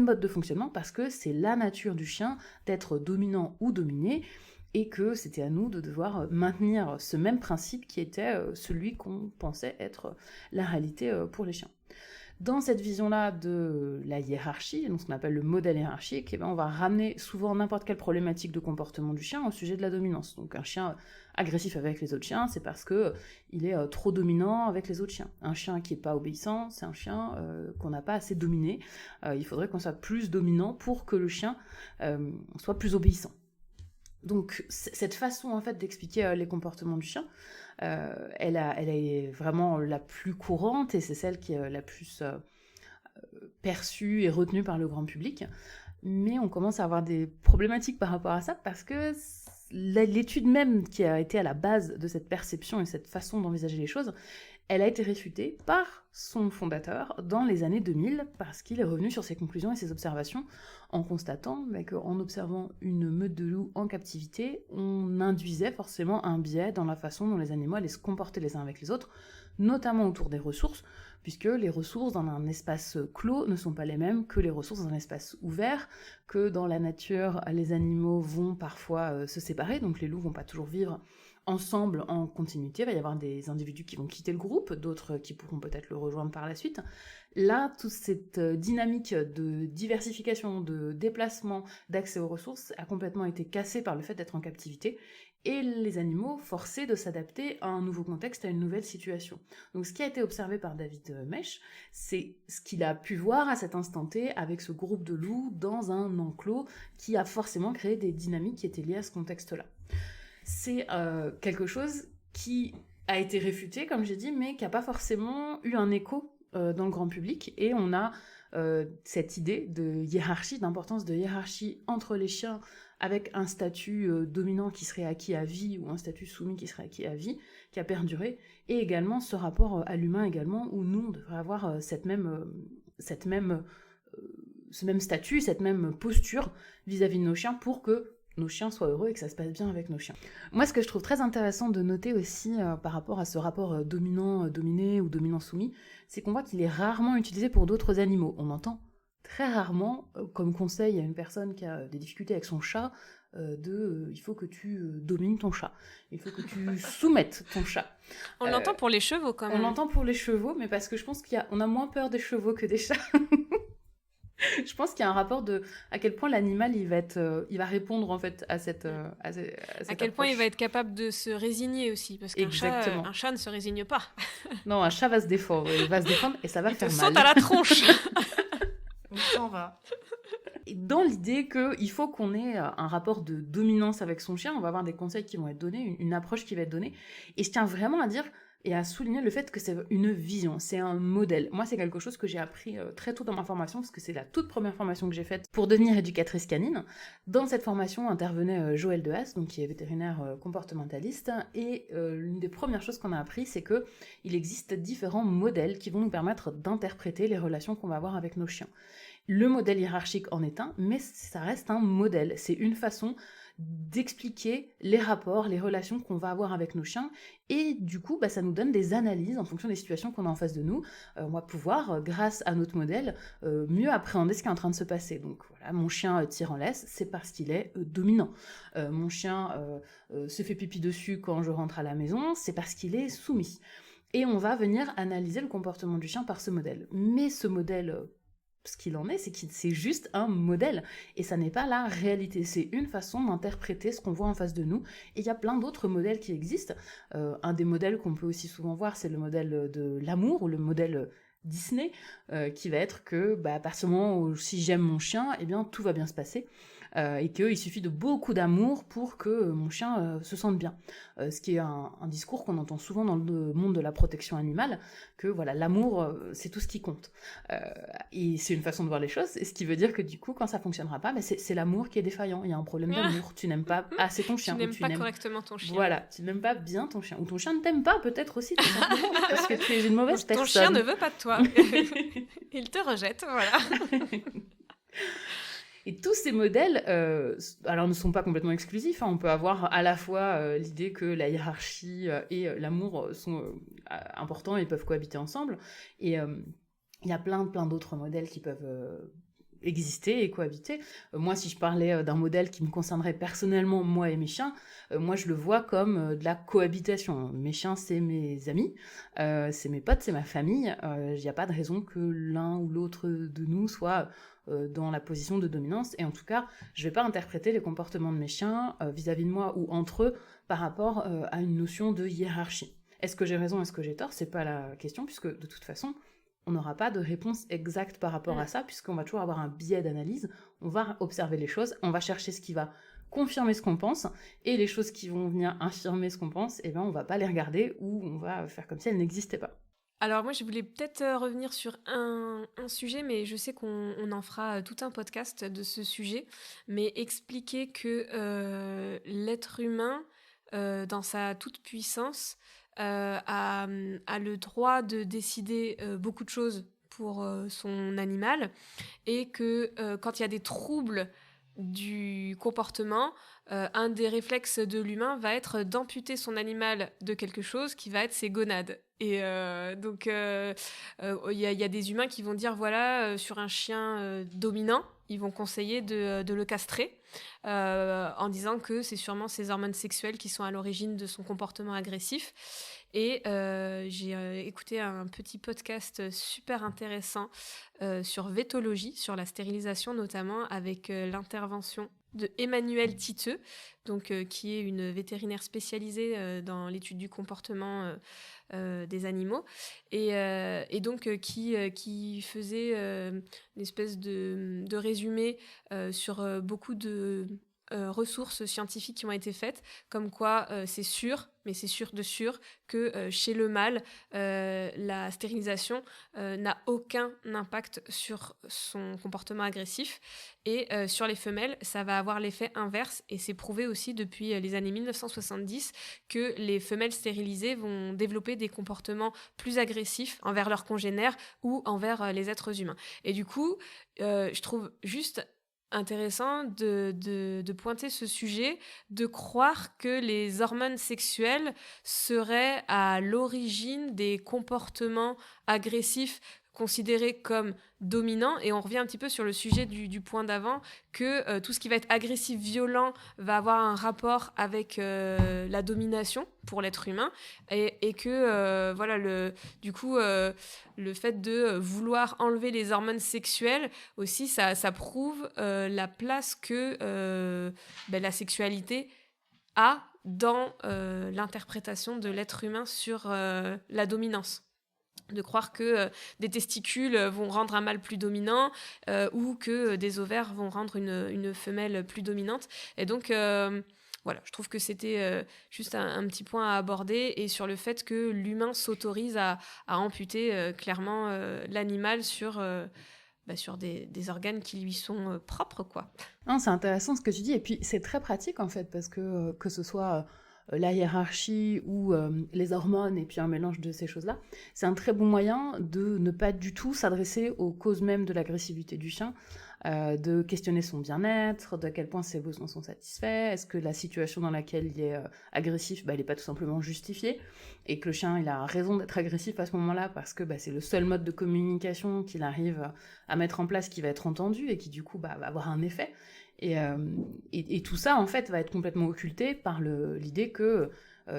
mode de fonctionnement, parce que c'est la nature du chien d'être dominant ou dominé, et que c'était à nous de devoir maintenir ce même principe qui était celui qu'on pensait être la réalité pour les chiens. Dans cette vision-là de la hiérarchie, donc ce qu'on appelle le modèle hiérarchique, on va ramener souvent n'importe quelle problématique de comportement du chien au sujet de la dominance. Donc un chien agressif avec les autres chiens, c'est parce qu'il est trop dominant avec les autres chiens. Un chien qui n'est pas obéissant, c'est un chien qu'on n'a pas assez dominé. Il faudrait qu'on soit plus dominant pour que le chien soit plus obéissant. Donc cette façon en fait d'expliquer les comportements du chien, elle est vraiment la plus courante et c'est celle qui est la plus perçue et retenue par le grand public. Mais on commence à avoir des problématiques par rapport à ça parce que l'étude même qui a été à la base de cette perception et cette façon d'envisager les choses, elle a été réfutée par son fondateur dans les années 2000 parce qu'il est revenu sur ses conclusions et ses observations en constatant qu'en observant une meute de loups en captivité, on induisait forcément un biais dans la façon dont les animaux allaient se comporter les uns avec les autres, notamment autour des ressources, puisque les ressources dans un espace clos ne sont pas les mêmes que les ressources dans un espace ouvert, que dans la nature, les animaux vont parfois se séparer, donc les loups vont pas toujours vivre ensemble en continuité, il va y avoir des individus qui vont quitter le groupe, d'autres qui pourront peut-être le rejoindre par la suite. Là, toute cette dynamique de diversification, de déplacement, d'accès aux ressources a complètement été cassée par le fait d'être en captivité et les animaux forcés de s'adapter à un nouveau contexte, à une nouvelle situation. Donc ce qui a été observé par David Mech, c'est ce qu'il a pu voir à cet instant T avec ce groupe de loups dans un enclos qui a forcément créé des dynamiques qui étaient liées à ce contexte-là. C'est quelque chose qui a été réfuté, comme j'ai dit, mais qui n'a pas forcément eu un écho dans le grand public. Et on a cette idée de hiérarchie, d'importance de hiérarchie entre les chiens avec un statut dominant qui serait acquis à vie ou un statut soumis qui serait acquis à vie, qui a perduré. Et également ce rapport à l'humain également, où nous, on devrait avoir ce même statut, cette même posture vis-à-vis de nos chiens pour que nos chiens soient heureux et que ça se passe bien avec nos chiens. Moi, ce que je trouve très intéressant de noter aussi par rapport à ce rapport dominant-dominé ou dominant-soumis, c'est qu'on voit qu'il est rarement utilisé pour d'autres animaux. On entend très rarement comme conseil à une personne qui a des difficultés avec son chat il faut que tu domines ton chat, il faut que tu soumettes ton chat. On l'entend pour les chevaux quand même. On l'entend pour les chevaux, mais parce que je pense qu'on a moins peur des chevaux que des chats. Je pense qu'il y a un rapport de à quel point l'animal il va répondre en fait à cette à quel point il va être capable de se résigner aussi parce qu'un chat ne se résigne pas. Non, un chat va se défendre, et ça va faire mal. Il te saute à la tronche. On s'en va. Dans l'idée qu'il faut qu'on ait un rapport de dominance avec son chien, on va avoir des conseils qui vont être donnés, une approche qui va être donnée, et je tiens vraiment à dire et à souligner le fait que c'est une vision, c'est un modèle. Moi, c'est quelque chose que j'ai appris très tôt dans ma formation, parce que c'est la toute première formation que j'ai faite pour devenir éducatrice canine. Dans cette formation intervenait Joël Dehaas, donc qui est vétérinaire comportementaliste, et l'une des premières choses qu'on a appris, c'est que il existe différents modèles qui vont nous permettre d'interpréter les relations qu'on va avoir avec nos chiens. Le modèle hiérarchique en est un, mais ça reste un modèle. C'est une façon d'expliquer les rapports, les relations qu'on va avoir avec nos chiens, et du coup, ça nous donne des analyses en fonction des situations qu'on a en face de nous. On va pouvoir, grâce à notre modèle, mieux appréhender ce qui est en train de se passer. Donc voilà, mon chien tire en laisse, c'est parce qu'il est dominant. Mon chien se fait pipi dessus quand je rentre à la maison, c'est parce qu'il est soumis. Et on va venir analyser le comportement du chien par ce modèle. Mais ce modèle, ce qu'il en est, c'est que c'est juste un modèle. Et ça n'est pas la réalité. C'est une façon d'interpréter ce qu'on voit en face de nous. Et il y a plein d'autres modèles qui existent. Un des modèles qu'on peut aussi souvent voir, c'est le modèle de l'amour, ou le modèle Disney, qui va être que, à partir du moment où si j'aime mon chien, eh bien tout va bien se passer. Et qu'il suffit de beaucoup d'amour pour que mon chien se sente bien. Ce qui est un discours qu'on entend souvent dans le monde de la protection animale, que voilà, l'amour, c'est tout ce qui compte. Et c'est une façon de voir les choses, et ce qui veut dire que du coup, quand ça fonctionnera pas, c'est l'amour qui est défaillant. Il y a un problème d'amour. Tu n'aimes pas assez ton chien. Tu n'aimes pas correctement ton chien. Voilà, tu n'aimes pas bien ton chien. Ou ton chien ne t'aime pas peut-être aussi, tout simplement, parce que tu es une mauvaise personne. Ton chien ne veut pas de toi. Il te rejette, voilà. Et tous ces modèles, alors ne sont pas complètement exclusifs. On peut avoir à la fois l'idée que la hiérarchie et l'amour sont importants et peuvent cohabiter ensemble. Et il y a plein d'autres modèles qui peuvent exister et cohabiter. Moi, si je parlais d'un modèle qui me concernerait personnellement, moi et mes chiens, moi je le vois comme de la cohabitation. Mes chiens, c'est mes amis, c'est mes potes, c'est ma famille. Il n'y a pas de raison que l'un ou l'autre de nous soit dans la position de dominance, et en tout cas, je vais pas interpréter les comportements de mes chiens vis-à-vis de moi ou entre eux par rapport à une notion de hiérarchie. Est-ce que j'ai raison, est-ce que j'ai tort? C'est pas la question, puisque de toute façon, on n'aura pas de réponse exacte par rapport à ça, puisqu'on va toujours avoir un biais d'analyse, on va observer les choses, on va chercher ce qui va confirmer ce qu'on pense, et les choses qui vont venir infirmer ce qu'on pense, eh ben on va pas les regarder, ou on va faire comme si elles n'existaient pas. Alors moi, je voulais peut-être revenir sur un sujet, mais je sais qu'on en fera tout un podcast de ce sujet, mais expliquer que l'être humain, dans sa toute-puissance, a le droit de décider beaucoup de choses pour son animal, et que quand il y a des troubles du comportement, un des réflexes de l'humain va être d'amputer son animal de quelque chose qui va être ses gonades. Et donc, il y a des humains qui vont dire, voilà, sur un chien dominant, ils vont conseiller de le castrer, en disant que c'est sûrement ses hormones sexuelles qui sont à l'origine de son comportement agressif. Et j'ai écouté un petit podcast super intéressant sur vétologie, sur la stérilisation notamment, avec l'intervention de Emmanuelle Titeux, donc, qui est une vétérinaire spécialisée dans l'étude du comportement des animaux, et donc qui faisait une espèce de résumé sur beaucoup de ressources scientifiques qui ont été faites, comme quoi c'est sûr, mais c'est sûr de sûr, que chez le mâle, la stérilisation n'a aucun impact sur son comportement agressif, et sur les femelles, ça va avoir l'effet inverse, et c'est prouvé aussi depuis les années 1970 que les femelles stérilisées vont développer des comportements plus agressifs envers leurs congénères ou envers les êtres humains. Et du coup, je trouve juste intéressant de pointer ce sujet, de croire que les hormones sexuelles seraient à l'origine des comportements agressifs considérés comme dominants. Et on revient un petit peu sur le sujet du point d'avant, que tout ce qui va être agressif, violent, va avoir un rapport avec la domination pour l'être humain, et que voilà, du coup, le fait de vouloir enlever les hormones sexuelles aussi, ça prouve la place que la sexualité a dans l'interprétation de l'être humain sur la dominance. De croire que des testicules vont rendre un mâle plus dominant, ou que des ovaires vont rendre une femelle plus dominante. Et donc, Voilà, je trouve que c'était juste un petit point à aborder et sur le fait que l'humain s'autorise à amputer clairement l'animal sur des organes qui lui sont propres, quoi. Non, c'est intéressant ce que tu dis, et puis c'est très pratique en fait, parce que ce soit la hiérarchie ou les hormones, et puis un mélange de ces choses-là, c'est un très bon moyen de ne pas du tout s'adresser aux causes mêmes de l'agressivité du chien, de questionner son bien-être, de à quel point ses besoins sont satisfaits, est-ce que la situation dans laquelle il est agressif, elle n'est pas tout simplement justifiée, et que le chien il a raison d'être agressif à ce moment-là, parce que c'est le seul mode de communication qu'il arrive à mettre en place qui va être entendu, et qui du coup va avoir un effet. Et tout ça, en fait, va être complètement occulté par l'idée que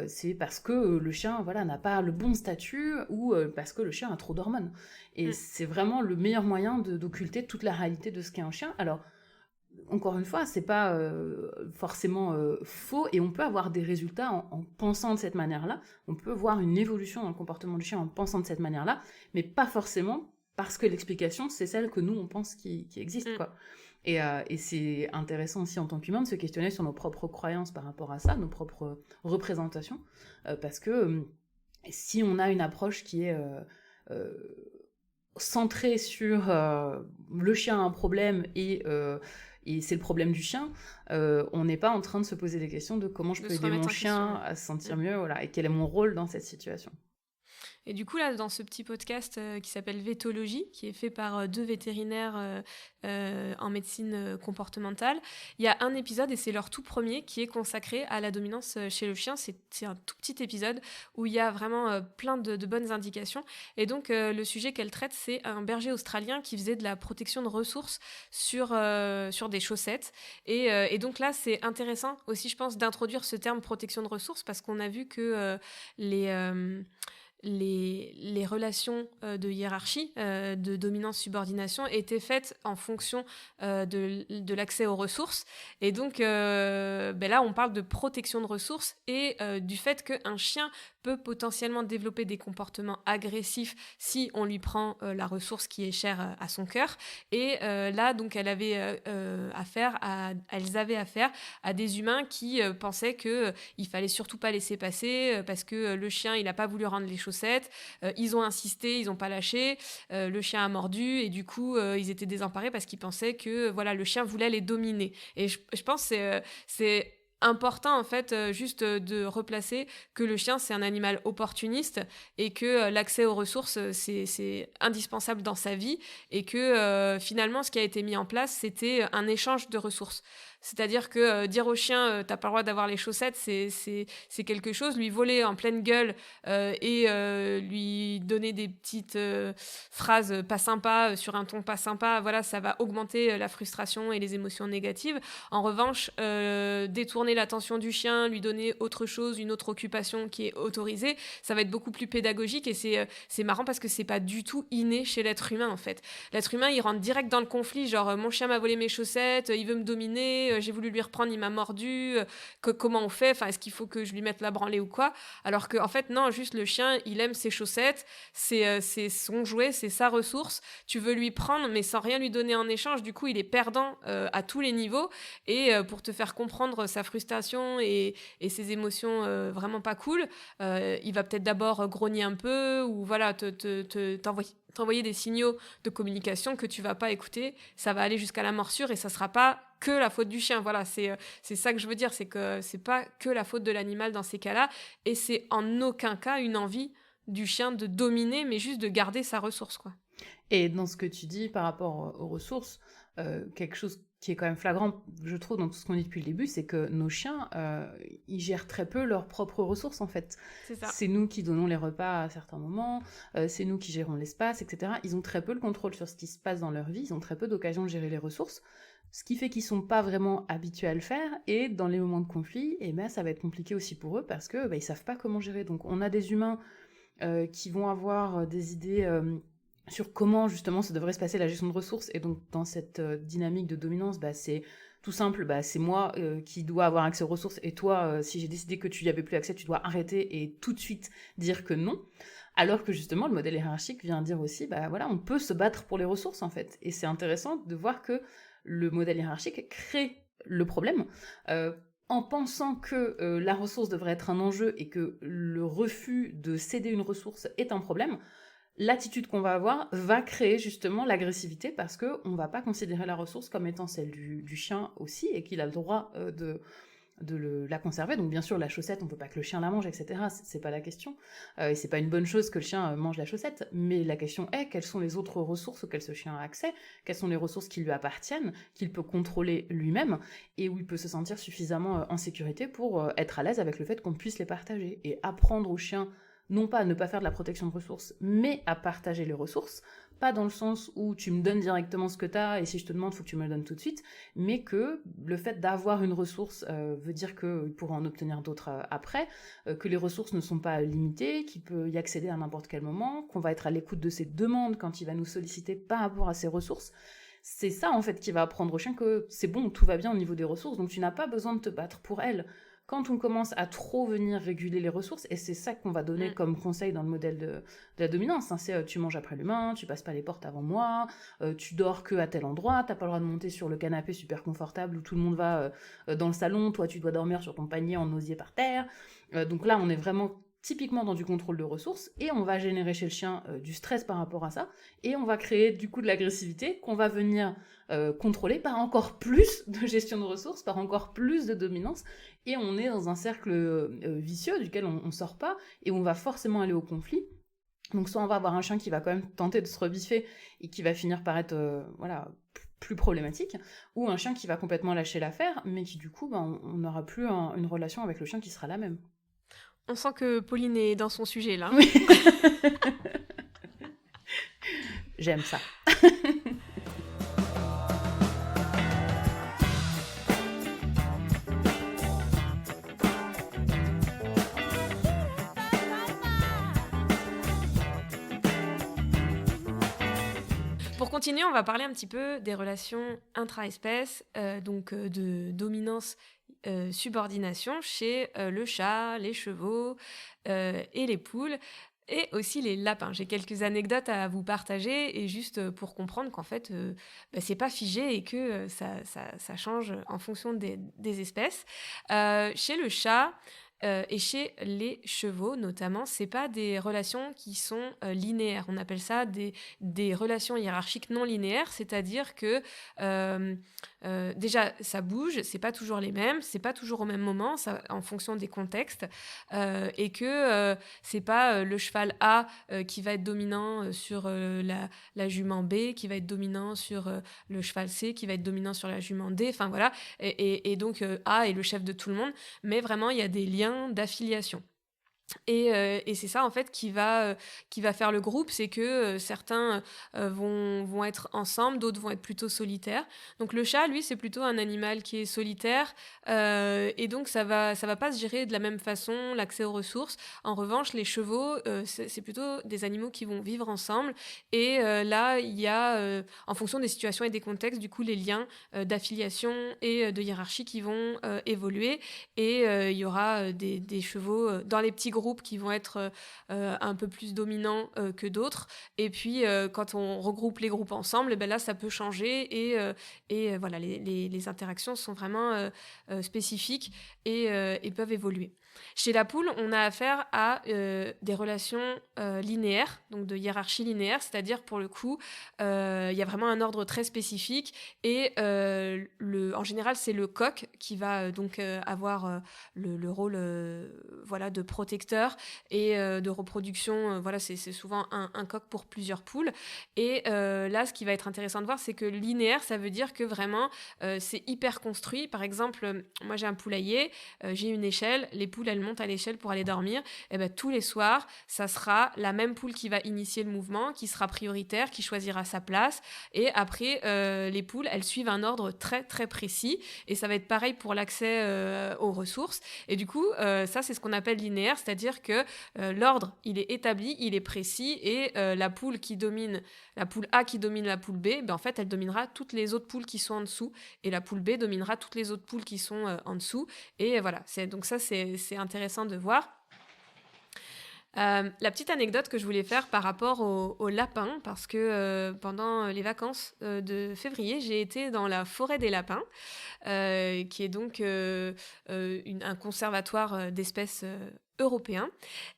c'est parce que le chien n'a pas le bon statut ou parce que le chien a trop d'hormones. Et c'est vraiment le meilleur moyen d'occulter toute la réalité de ce qu'est un chien. Alors, encore une fois, c'est pas forcément faux, et on peut avoir des résultats en pensant de cette manière-là. On peut voir une évolution dans le comportement du chien en pensant de cette manière-là, mais pas forcément parce que l'explication, c'est celle que nous, on pense qui existe, quoi. Et c'est intéressant aussi en tant qu'humain de se questionner sur nos propres croyances par rapport à ça, nos propres représentations, parce que si on a une approche qui est centrée sur le chien a un problème et c'est le problème du chien, on n'est pas en train de se poser des questions de comment je peux aider mon chien à se sentir mieux, et quel est mon rôle dans cette situation. Et du coup, là, dans ce petit podcast qui s'appelle Vétologie, qui est fait par 2 vétérinaires en médecine comportementale, il y a un épisode, et c'est leur tout premier, qui est consacré à la dominance chez le chien. C'est un tout petit épisode où il y a vraiment plein de bonnes indications. Et donc, le sujet qu'elle traite, c'est un berger australien qui faisait de la protection de ressources sur des chaussettes. Et donc là, c'est intéressant aussi, je pense, d'introduire ce terme protection de ressources, parce qu'on a vu que les relations de hiérarchie, de dominance-subordination étaient faites en fonction de l'accès aux ressources. Et donc, là, on parle de protection de ressources et du fait qu'un chien peut potentiellement développer des comportements agressifs si on lui prend la ressource qui est chère à son cœur. Et là, donc, elles avaient affaire à des humains qui pensaient qu'il fallait surtout pas laisser passer parce que le chien, il n'a pas voulu rendre les chaussettes. Ils ont insisté, ils n'ont pas lâché. Le chien a mordu et du coup, ils étaient désemparés parce qu'ils pensaient que le chien voulait les dominer. Et je pense que c'est important en fait juste de replacer que le chien c'est un animal opportuniste et que l'accès aux ressources c'est indispensable dans sa vie et que finalement ce qui a été mis en place c'était un échange de ressources. C'est-à-dire que dire au chien t'as pas le droit d'avoir les chaussettes, c'est quelque chose. Lui voler en pleine gueule et lui donner des petites phrases pas sympas sur un ton pas sympa, ça va augmenter la frustration et les émotions négatives. En revanche, détourner l'attention du chien, lui donner autre chose, une autre occupation qui est autorisée, ça va être beaucoup plus pédagogique et c'est marrant parce que c'est pas du tout inné chez l'être humain en fait. L'être humain il rentre direct dans le conflit, genre mon chien m'a volé mes chaussettes, il veut me dominer, j'ai voulu lui reprendre, il m'a mordu, comment on fait, est-ce qu'il faut que je lui mette la branlée ou quoi, alors que en fait non, juste le chien il aime ses chaussettes, c'est son jouet, c'est sa ressource, tu veux lui prendre mais sans rien lui donner en échange, du coup il est perdant à tous les niveaux et pour te faire comprendre sa frustration et ses émotions vraiment pas cool, il va peut-être d'abord grogner un peu ou t'envoyer des signaux de communication que tu vas pas écouter, ça va aller jusqu'à la morsure et ça sera pas que la faute du chien. C'est ça que je veux dire, c'est que c'est pas que la faute de l'animal dans ces cas-là et c'est en aucun cas une envie du chien de dominer mais juste de garder sa ressource, quoi. Et dans ce que tu dis par rapport aux ressources, quelque chose qui est quand même flagrant, je trouve, dans tout ce qu'on dit depuis le début, c'est que nos chiens, ils gèrent très peu leurs propres ressources, en fait. C'est ça. C'est nous qui donnons les repas à certains moments, c'est nous qui gérons l'espace, etc. Ils ont très peu le contrôle sur ce qui se passe dans leur vie, ils ont très peu d'occasion de gérer les ressources, ce qui fait qu'ils sont pas vraiment habitués à le faire, et dans les moments de conflit, ça va être compliqué aussi pour eux, parce que ils savent pas comment gérer. Donc on a des humains qui vont avoir des idées sur comment justement ça devrait se passer la gestion de ressources, et donc dans cette dynamique de dominance, c'est tout simple, c'est moi qui dois avoir accès aux ressources, et toi, si j'ai décidé que tu n'y avais plus accès, tu dois arrêter et tout de suite dire que non. Alors que justement, le modèle hiérarchique vient dire aussi, on peut se battre pour les ressources en fait. Et c'est intéressant de voir que le modèle hiérarchique crée le problème, en pensant que la ressource devrait être un enjeu et que le refus de céder une ressource est un problème, l'attitude qu'on va avoir va créer justement l'agressivité parce qu'on ne va pas considérer la ressource comme étant celle du chien aussi et qu'il a le droit de la conserver. Donc bien sûr, la chaussette, on ne veut pas que le chien la mange, etc. C'est pas la question. Et c'est pas une bonne chose que le chien mange la chaussette. Mais la question est, quelles sont les autres ressources auxquelles ce chien a accès? Quelles sont les ressources qui lui appartiennent, qu'il peut contrôler lui-même, et où il peut se sentir suffisamment en sécurité pour être à l'aise avec le fait qu'on puisse les partager. Et apprendre au chien, non pas à ne pas faire de la protection de ressources, mais à partager les ressources, pas dans le sens où tu me donnes directement ce que tu as et si je te demande, il faut que tu me le donnes tout de suite, mais que le fait d'avoir une ressource veut dire qu'il pourra en obtenir d'autres après, que les ressources ne sont pas limitées, qu'il peut y accéder à n'importe quel moment, qu'on va être à l'écoute de ses demandes quand il va nous solliciter par rapport à ses ressources. C'est ça en fait qui va apprendre au chien que c'est bon, tout va bien au niveau des ressources, donc tu n'as pas besoin de te battre pour elles. Quand on commence à trop venir réguler les ressources, et c'est ça qu'on va donner comme conseil dans le modèle de la dominance, hein, c'est tu manges après l'humain, tu passes pas les portes avant moi, tu dors que à tel endroit, t'as pas le droit de monter sur le canapé super confortable où tout le monde va dans le salon, toi tu dois dormir sur ton panier en osier par terre. Donc là on est vraiment typiquement dans du contrôle de ressources, et on va générer chez le chien du stress par rapport à ça, et on va créer du coup de l'agressivité qu'on va venir contrôler par encore plus de gestion de ressources, par encore plus de dominance, et on est dans un cercle vicieux duquel on ne sort pas, et on va forcément aller au conflit. Donc soit on va avoir un chien qui va quand même tenter de se rebiffer, et qui va finir par être plus problématique, ou un chien qui va complètement lâcher l'affaire, mais qui du coup, on n'aura plus une relation avec le chien qui sera la même. On sent que Pauline est dans son sujet, là. Oui. J'aime ça. Pour continuer, on va parler un petit peu des relations intra-espèces, donc de dominance subordination chez le chat, les chevaux et les poules, et aussi les lapins. J'ai quelques anecdotes à vous partager, et juste pour comprendre qu'en fait, c'est pas figé et que ça change en fonction des espèces. Chez le chat, et chez les chevaux notamment, c'est pas des relations qui sont linéaires. On appelle ça des relations hiérarchiques non linéaires, c'est-à-dire que déjà ça bouge, c'est pas toujours les mêmes, c'est pas toujours au même moment, ça, en fonction des contextes, et que c'est pas le cheval A qui va être dominant sur la jument B, qui va être dominant sur le cheval C, qui va être dominant sur la jument D, enfin voilà, et donc A est le chef de tout le monde, mais vraiment il y a des liens d'affiliation. Et c'est ça en fait qui va faire le groupe, c'est que certains vont être ensemble, d'autres vont être plutôt solitaires. Donc le chat, lui, c'est plutôt un animal qui est solitaire, et donc ça va pas se gérer de la même façon l'accès aux ressources. En revanche, les chevaux, c'est plutôt des animaux qui vont vivre ensemble, et là il y a en fonction des situations et des contextes, du coup les liens d'affiliation et de hiérarchie qui vont évoluer, et il y aura des chevaux dans les petits groupes qui vont être un peu plus dominants que d'autres, et puis quand on regroupe les groupes ensemble, ben là ça peut changer, et voilà, les interactions sont vraiment spécifiques et peuvent évoluer. Chez la poule, on a affaire à des relations linéaires, donc de hiérarchie linéaire, c'est-à-dire pour le coup, il y a vraiment un ordre très spécifique, et en général, c'est le coq qui va donc avoir le rôle voilà, de protecteur et de reproduction. Voilà, c'est souvent un coq pour plusieurs poules. Et là, ce qui va être intéressant de voir, c'est que linéaire, ça veut dire que vraiment, c'est hyper construit. Par exemple, moi, j'ai un poulailler, j'ai une échelle, les poules, elles montent à l'échelle pour aller dormir. Et ben, tous les soirs, ça sera la même poule qui va initier le mouvement, qui sera prioritaire, qui choisira sa place. Et après, les poules, elles suivent un ordre très, très précis. Et ça va être pareil pour l'accès aux ressources. Et du coup, ça, c'est ce qu'on appelle linéaire, c'est-à-dire que l'ordre, il est établi, il est précis, et la poule A qui domine la poule B, ben, en fait, elle dominera toutes les autres poules qui sont en dessous, et la poule B dominera toutes les autres poules qui sont en dessous. Et voilà, donc ça, c'est intéressant de voir. La petite anecdote que je voulais faire par rapport au lapin, parce que pendant les vacances de février, j'ai été dans la forêt des lapins, qui est donc un conservatoire d'espèces européen.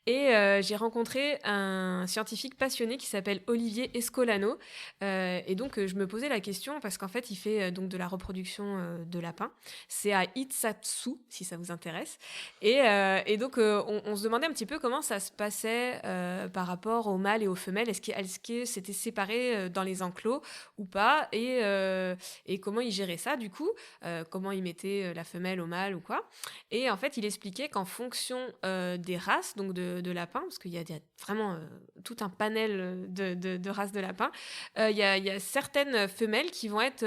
Et j'ai rencontré un scientifique passionné qui s'appelle Olivier Escolano. Et donc, je me posais la question, parce qu'en fait, il fait donc de la reproduction de lapins. C'est à Itsatsu, si ça vous intéresse. Et donc, on se demandait un petit peu comment ça se passait par rapport aux mâles et aux femelles. Est-ce que c'était séparé dans les enclos ou pas, et comment ils géraient ça, du coup, comment ils mettaient la femelle au mâle ou quoi. Et en fait, il expliquait qu'en fonction des races, donc de lapins, parce qu'il y a vraiment tout un panel de races de lapins, il y a certaines femelles qui vont être...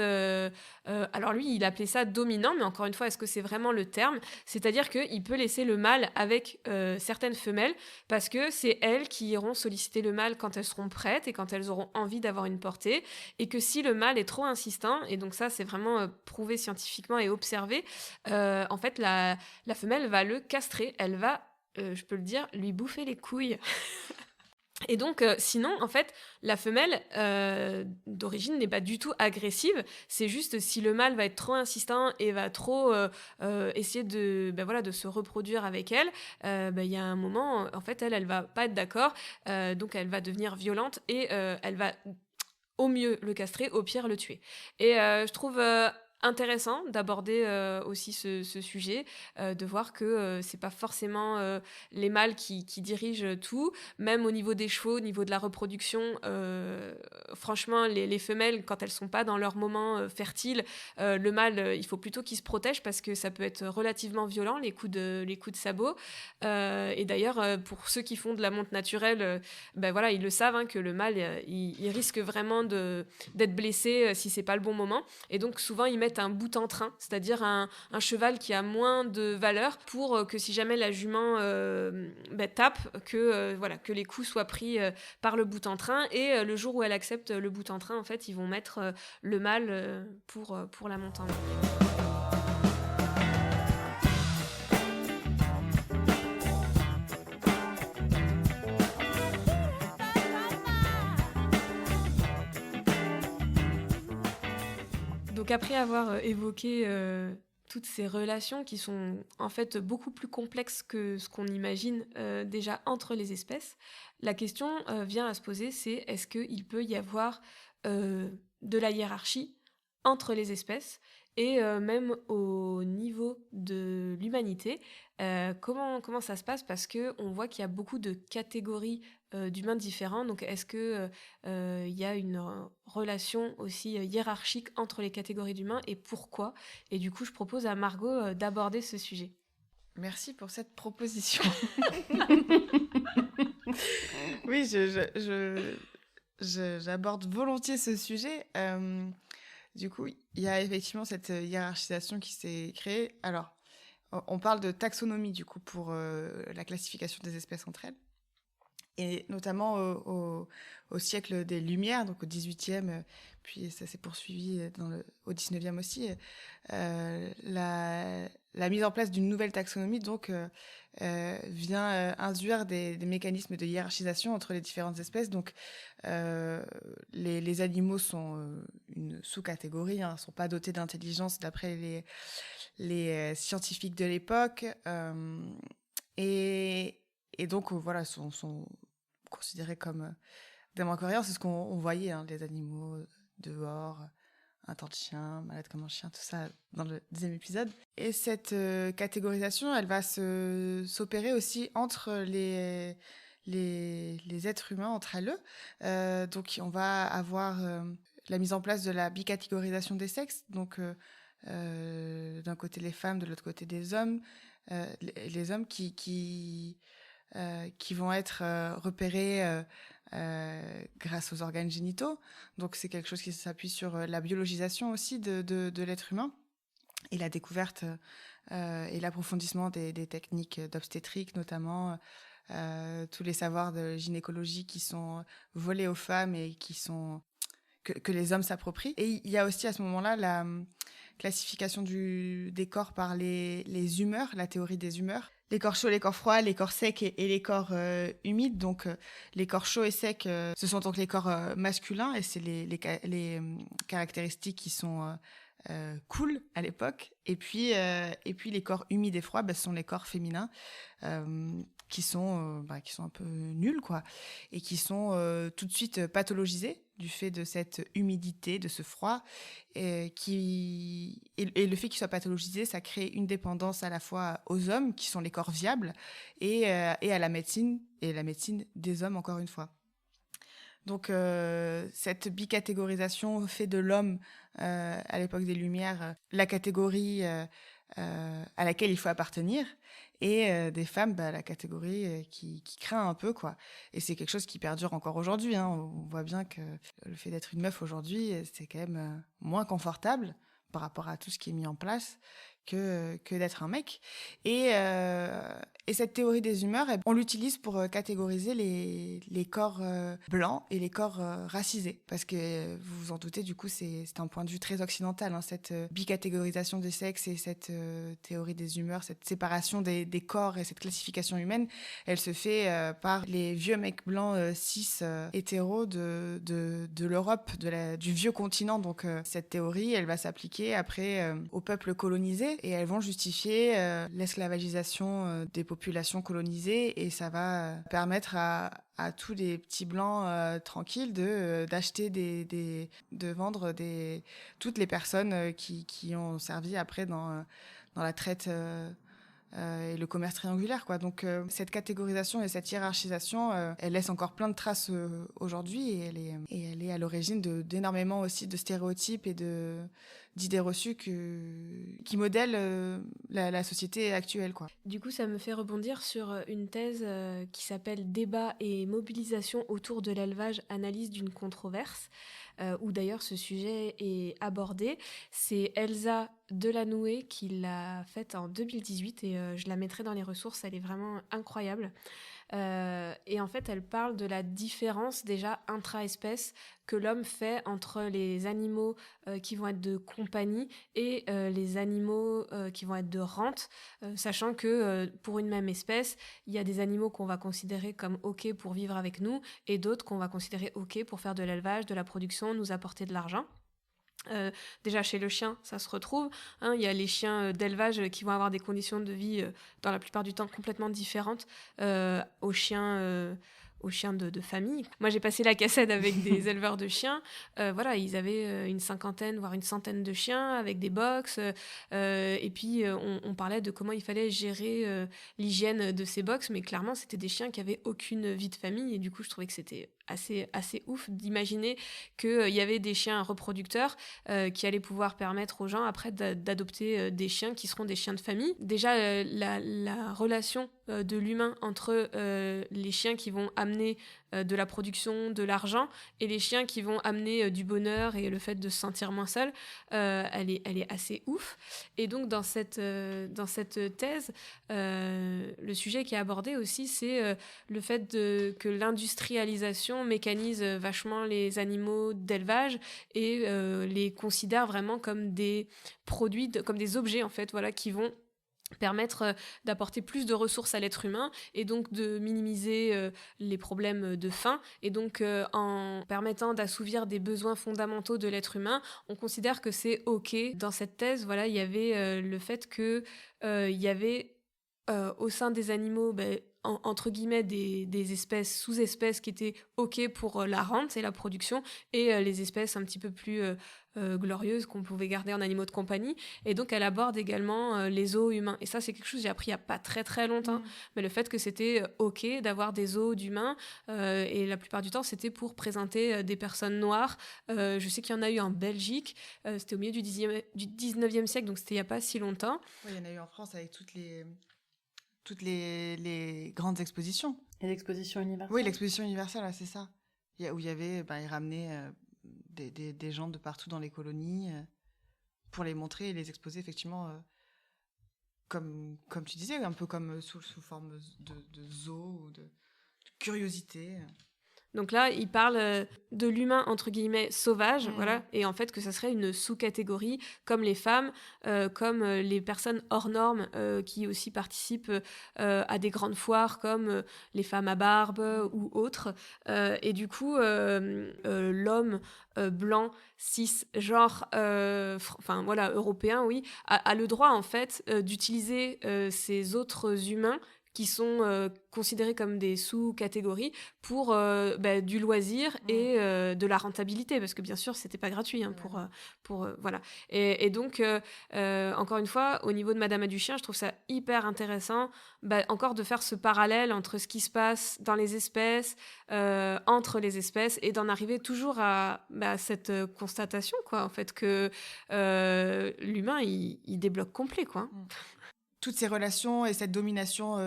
alors lui, il appelait ça dominant, mais encore une fois, est-ce que c'est vraiment le terme? C'est-à-dire qu'il peut laisser le mâle avec certaines femelles, parce que c'est elles qui iront solliciter le mâle quand elles seront prêtes et quand elles auront envie d'avoir une portée, et que si le mâle est trop insistant, et donc ça c'est vraiment prouvé scientifiquement et observé, en fait la femelle va le castrer, elle va, je peux le dire, lui bouffer les couilles. Et donc, sinon, en fait, la femelle, d'origine, n'est pas du tout agressive. C'est juste si le mâle va être trop insistant et va trop essayer de se reproduire avec elle, il y a un moment, en fait, elle va pas être d'accord. Donc, elle va devenir violente et elle va, au mieux, le castrer, au pire, le tuer. Et je trouve... intéressant d'aborder aussi ce sujet, de voir que c'est pas forcément les mâles qui dirigent tout, même au niveau des chevaux, au niveau de la reproduction. Franchement, les femelles, quand elles sont pas dans leur moment fertile, le mâle, il faut plutôt qu'il se protège, parce que ça peut être relativement violent, les coups de sabot. Et d'ailleurs, pour ceux qui font de la monte naturelle, voilà, ils le savent, hein, que le mâle, il risque vraiment d'être blessé si c'est pas le bon moment. Et donc souvent ils mettent un bout en train, c'est-à-dire un cheval qui a moins de valeur, pour que si jamais la jument tape, que les coups soient pris par le bout en train. Et le jour où elle accepte le bout en train, en fait, ils vont mettre le mâle pour la montagne. Donc après avoir évoqué toutes ces relations qui sont en fait beaucoup plus complexes que ce qu'on imagine déjà entre les espèces, la question vient à se poser, c'est est-ce qu'il peut y avoir de la hiérarchie entre les espèces, et même au niveau de l'humanité. Comment ça se passe? Parce qu'on voit qu'il y a beaucoup de catégories d'humains différents. Donc est-ce que il y a une relation aussi hiérarchique entre les catégories d'humains, et pourquoi? Et du coup, je propose à Margot d'aborder ce sujet. Merci pour cette proposition. Oui, j'aborde volontiers ce sujet. Du coup, il y a effectivement cette hiérarchisation qui s'est créée. Alors, on parle de taxonomie, du coup, pour la classification des espèces entre elles. Et notamment au siècle des Lumières, donc au XVIIIe, puis ça s'est poursuivi au XIXe aussi, la mise en place d'une nouvelle taxonomie donc, vient induire des mécanismes de hiérarchisation entre les différentes espèces. Donc, les animaux sont une sous-catégorie, ne sont pas dotés d'intelligence d'après les scientifiques de l'époque. Et donc, voilà, sont considérés comme des manqueriens. C'est ce qu'on voyait, hein, les animaux dehors, un temps de chien, malade comme un chien, tout ça, dans le 10e épisode. Et cette catégorisation, elle va s'opérer aussi entre les êtres humains, entre eux. Donc, on va avoir la mise en place de la bicatégorisation des sexes. Donc, d'un côté les femmes, de l'autre côté des hommes. Les hommes qui vont être repérés grâce aux organes génitaux. Donc c'est quelque chose qui s'appuie sur la biologisation aussi de l'être humain, et la découverte et l'approfondissement des techniques d'obstétrique, notamment tous les savoirs de gynécologie qui sont volés aux femmes et que les hommes s'approprient. Et il y a aussi à ce moment-là la classification des corps par les humeurs, la théorie des humeurs. les corps chauds, les corps froids, les corps secs et les corps humides. Donc, les corps chauds et secs, ce sont donc les corps masculins et c'est les caractéristiques qui sont cool à l'époque. Et puis les corps humides et froids, ce sont les corps féminins qui sont un peu nuls, quoi, et qui sont tout de suite pathologisés du fait de cette humidité, de ce froid, et le fait qu'ils soient pathologisés, ça crée une dépendance à la fois aux hommes, qui sont les corps viables, et à la médecine des hommes, encore une fois. Donc, cette bicatégorisation fait de l'homme, à l'époque des Lumières, la catégorie à laquelle il faut appartenir, et des femmes, la catégorie qui craint un peu, quoi. Et c'est quelque chose qui perdure encore aujourd'hui, hein. On voit bien que le fait d'être une meuf aujourd'hui, c'est quand même moins confortable par rapport à tout ce qui est mis en place que d'être un mec. Et cette théorie des humeurs, on l'utilise pour catégoriser les corps blancs et les corps racisés. Parce que vous vous en doutez, du coup, c'est un point de vue très occidental, hein, cette bicatégorisation des sexes et cette théorie des humeurs, cette séparation des corps et cette classification humaine, elle se fait par les vieux mecs blancs cis hétéros de l'Europe, du vieux continent. Donc cette théorie, elle va s'appliquer après aux peuples colonisés, et elles vont justifier l'esclavagisation des populations colonisées, et ça va permettre à tous les petits blancs tranquilles d'acheter de vendre toutes les personnes qui ont servi après dans la traite et le commerce triangulaire, quoi. Donc cette catégorisation et cette hiérarchisation, elle laisse encore plein de traces aujourd'hui, et elle est à l'origine d'énormément aussi de stéréotypes et d'idées reçues qui modèlent la société actuelle, quoi. Du coup, ça me fait rebondir sur une thèse qui s'appelle Débat et mobilisation autour de l'élevage, analyse d'une controverse, où d'ailleurs ce sujet est abordé. C'est Elsa Delanoué qui l'a faite en 2018, et je la mettrai dans les ressources, elle est vraiment incroyable. Et en fait, elle parle de la différence déjà intra-espèce que l'homme fait entre les animaux qui vont être de compagnie et les animaux qui vont être de rente, sachant que pour une même espèce, il y a des animaux qu'on va considérer comme OK pour vivre avec nous, et d'autres qu'on va considérer OK pour faire de l'élevage, de la production, nous apporter de l'argent. Déjà chez le chien, ça se retrouve, hein. Il y a les chiens d'élevage qui vont avoir des conditions de vie dans la plupart du temps complètement différentes aux chiens de famille. Moi, j'ai passé la cassette avec des éleveurs de chiens. Voilà, ils avaient une cinquantaine, voire une centaine de chiens avec des box. Et puis, on parlait de comment il fallait gérer l'hygiène de ces box. Mais clairement, c'était des chiens qui avaient aucune vie de famille. Et du coup, je trouvais que c'était assez ouf d'imaginer qu'il y avait des chiens reproducteurs qui allaient pouvoir permettre aux gens après d'adopter des chiens qui seront des chiens de famille. Déjà, la relation de l'humain entre les chiens qui vont amener de la production, de l'argent, et les chiens qui vont amener du bonheur et le fait de se sentir moins seul, elle est assez ouf. Et donc dans cette thèse, le sujet qui est abordé aussi, c'est le fait que l'industrialisation mécanise vachement les animaux d'élevage et les considère vraiment comme des produits, comme des objets en fait, voilà, qui vont permettre d'apporter plus de ressources à l'être humain, et donc de minimiser les problèmes de faim, et donc en permettant d'assouvir des besoins fondamentaux de l'être humain, on considère que c'est OK. Dans cette thèse, voilà, il y avait le fait que il y avait au sein des animaux, entre guillemets, des espèces, sous-espèces qui étaient OK pour la rente et la production, et les espèces un petit peu plus glorieuses qu'on pouvait garder en animaux de compagnie. Et donc, elle aborde également les zoos humains. Et ça, c'est quelque chose que j'ai appris il n'y a pas très, très longtemps. Mais le fait que c'était OK d'avoir des zoos d'humains, et la plupart du temps, c'était pour présenter des personnes noires. Je sais qu'il y en a eu en Belgique. C'était au milieu du 19e siècle, donc c'était il n'y a pas si longtemps. Oui, il y en a eu en France avec toutes les grandes expositions. Et l'exposition universelle. Oui, l'exposition universelle, c'est ça. Où il y avait, ils ramenaient des gens de partout dans les colonies pour les montrer et les exposer effectivement, comme tu disais, un peu comme sous forme de zoo ou de curiosité. Donc là, il parle de l'humain, entre guillemets, sauvage, voilà, et en fait que ça serait une sous-catégorie, comme les femmes, comme les personnes hors normes qui aussi participent à des grandes foires, comme les femmes à barbe ou autres. Et du coup, l'homme blanc, cisgenre, enfin voilà, européen, oui, a le droit, en fait, d'utiliser ces autres humains qui sont considérés comme des sous-catégories pour du loisir et de la rentabilité, parce que bien sûr, c'était pas gratuit hein, pour voilà. Et donc, encore une fois, au niveau de Madame Aduchien, je trouve ça hyper intéressant encore de faire ce parallèle entre ce qui se passe dans les espèces, entre les espèces, et d'en arriver toujours à cette constatation, quoi, en fait, que l'humain, il débloque complet, quoi. Toutes ces relations et cette domination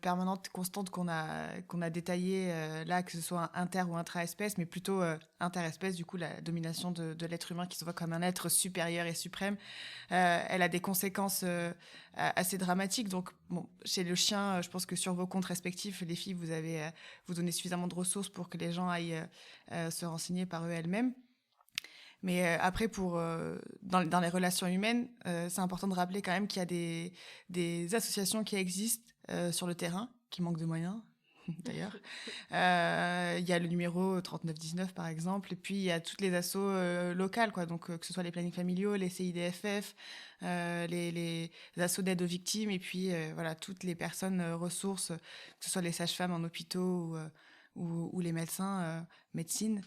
permanente, constante qu'on a détaillée là, que ce soit inter- ou intra-espèce, mais plutôt inter-espèce, du coup, la domination de l'être humain qui se voit comme un être supérieur et suprême, elle a des conséquences assez dramatiques. Donc, bon, chez le chien, je pense que sur vos comptes respectifs, les filles, vous donnez suffisamment de ressources pour que les gens aillent se renseigner par eux-mêmes. Mais après, dans les relations humaines, c'est important de rappeler quand même qu'il y a des associations qui existent sur le terrain, qui manquent de moyens, d'ailleurs. Il y a le numéro 3919, par exemple, et puis il y a toutes les assos locales, quoi. Donc, que ce soit les plannings familiaux, les CIDFF, les assos d'aide aux victimes, et puis voilà, toutes les personnes ressources, que ce soit les sages-femmes en hôpitaux ou les médecins, médecine.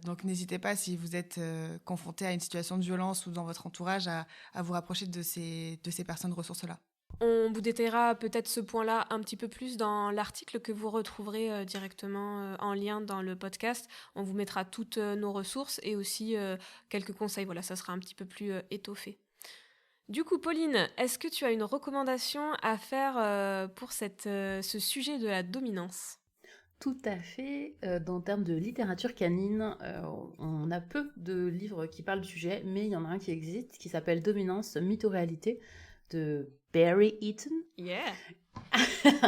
Donc n'hésitez pas, si vous êtes confronté à une situation de violence ou dans votre entourage, à vous rapprocher de ces personnes ressources-là. On vous détaillera peut-être ce point-là un petit peu plus dans l'article que vous retrouverez directement en lien dans le podcast. On vous mettra toutes nos ressources et aussi quelques conseils. Voilà, ça sera un petit peu plus étoffé. Du coup, Pauline, est-ce que tu as une recommandation à faire pour ce sujet de la dominance ? Tout à fait. Dans le terme de littérature canine, on a peu de livres qui parlent du sujet, mais il y en a un qui existe, qui s'appelle Dominance, mythe ou réalité, de Barry Eaton. Yeah.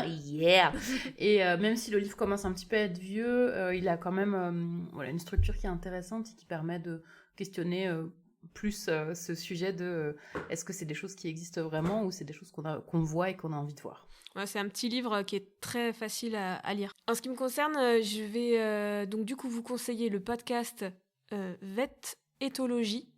Yeah. Et même si le livre commence un petit peu à être vieux, il a quand même une structure qui est intéressante et qui permet de questionner plus ce sujet de est-ce que c'est des choses qui existent vraiment ou c'est des choses qu'on voit et qu'on a envie de voir. Ouais, c'est un petit livre qui est très facile à lire. En ce qui me concerne, je vais donc du coup vous conseiller le podcast Vet Éthologie.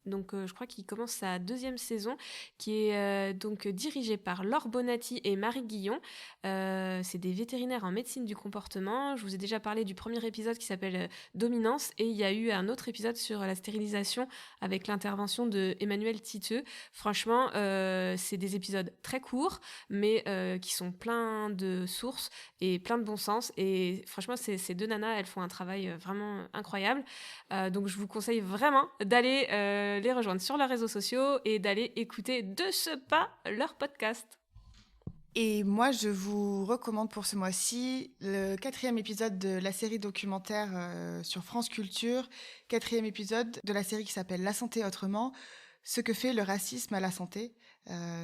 Donc je crois qu'il commence sa 2e saison, qui est donc dirigée par Laure Bonatti et Marie Guillon. C'est des vétérinaires en médecine du comportement. Je vous ai déjà parlé du premier épisode qui s'appelle Dominance, et il y a eu un autre épisode sur la stérilisation avec l'intervention de Emmanuel Titeux. Franchement, c'est des épisodes très courts, mais qui sont pleins de sources et plein de bon sens. Et franchement, ces deux nanas, elles font un travail vraiment incroyable. Donc je vous conseille vraiment d'aller les rejoindre sur leurs réseaux sociaux et d'aller écouter de ce pas leur podcast. Et moi, je vous recommande pour ce mois-ci le 4e épisode de la série documentaire sur France Culture, 4e épisode de la série qui s'appelle La santé autrement, ce que fait le racisme à la santé.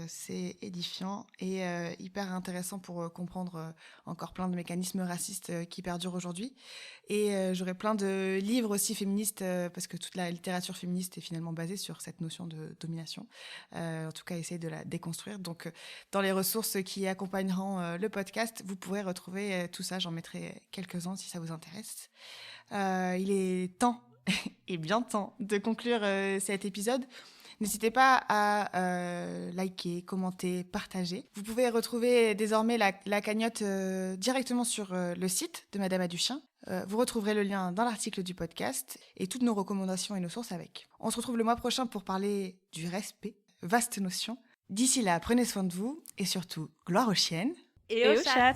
C'est édifiant et hyper intéressant pour comprendre encore plein de mécanismes racistes qui perdurent aujourd'hui. Et j'aurai plein de livres aussi féministes, parce que toute la littérature féministe est finalement basée sur cette notion de domination. En tout cas, essayer de la déconstruire. Donc, dans les ressources qui accompagneront le podcast, vous pourrez retrouver tout ça. J'en mettrai quelques-uns si ça vous intéresse. Il est temps, et bien temps, de conclure cet épisode. N'hésitez pas à liker, commenter, partager. Vous pouvez retrouver désormais la cagnotte directement sur le site de Madame Aduchien. Vous retrouverez le lien dans l'article du podcast et toutes nos recommandations et nos sources avec. On se retrouve le mois prochain pour parler du respect, vaste notion. D'ici là, prenez soin de vous et surtout, gloire aux chiennes et aux chats.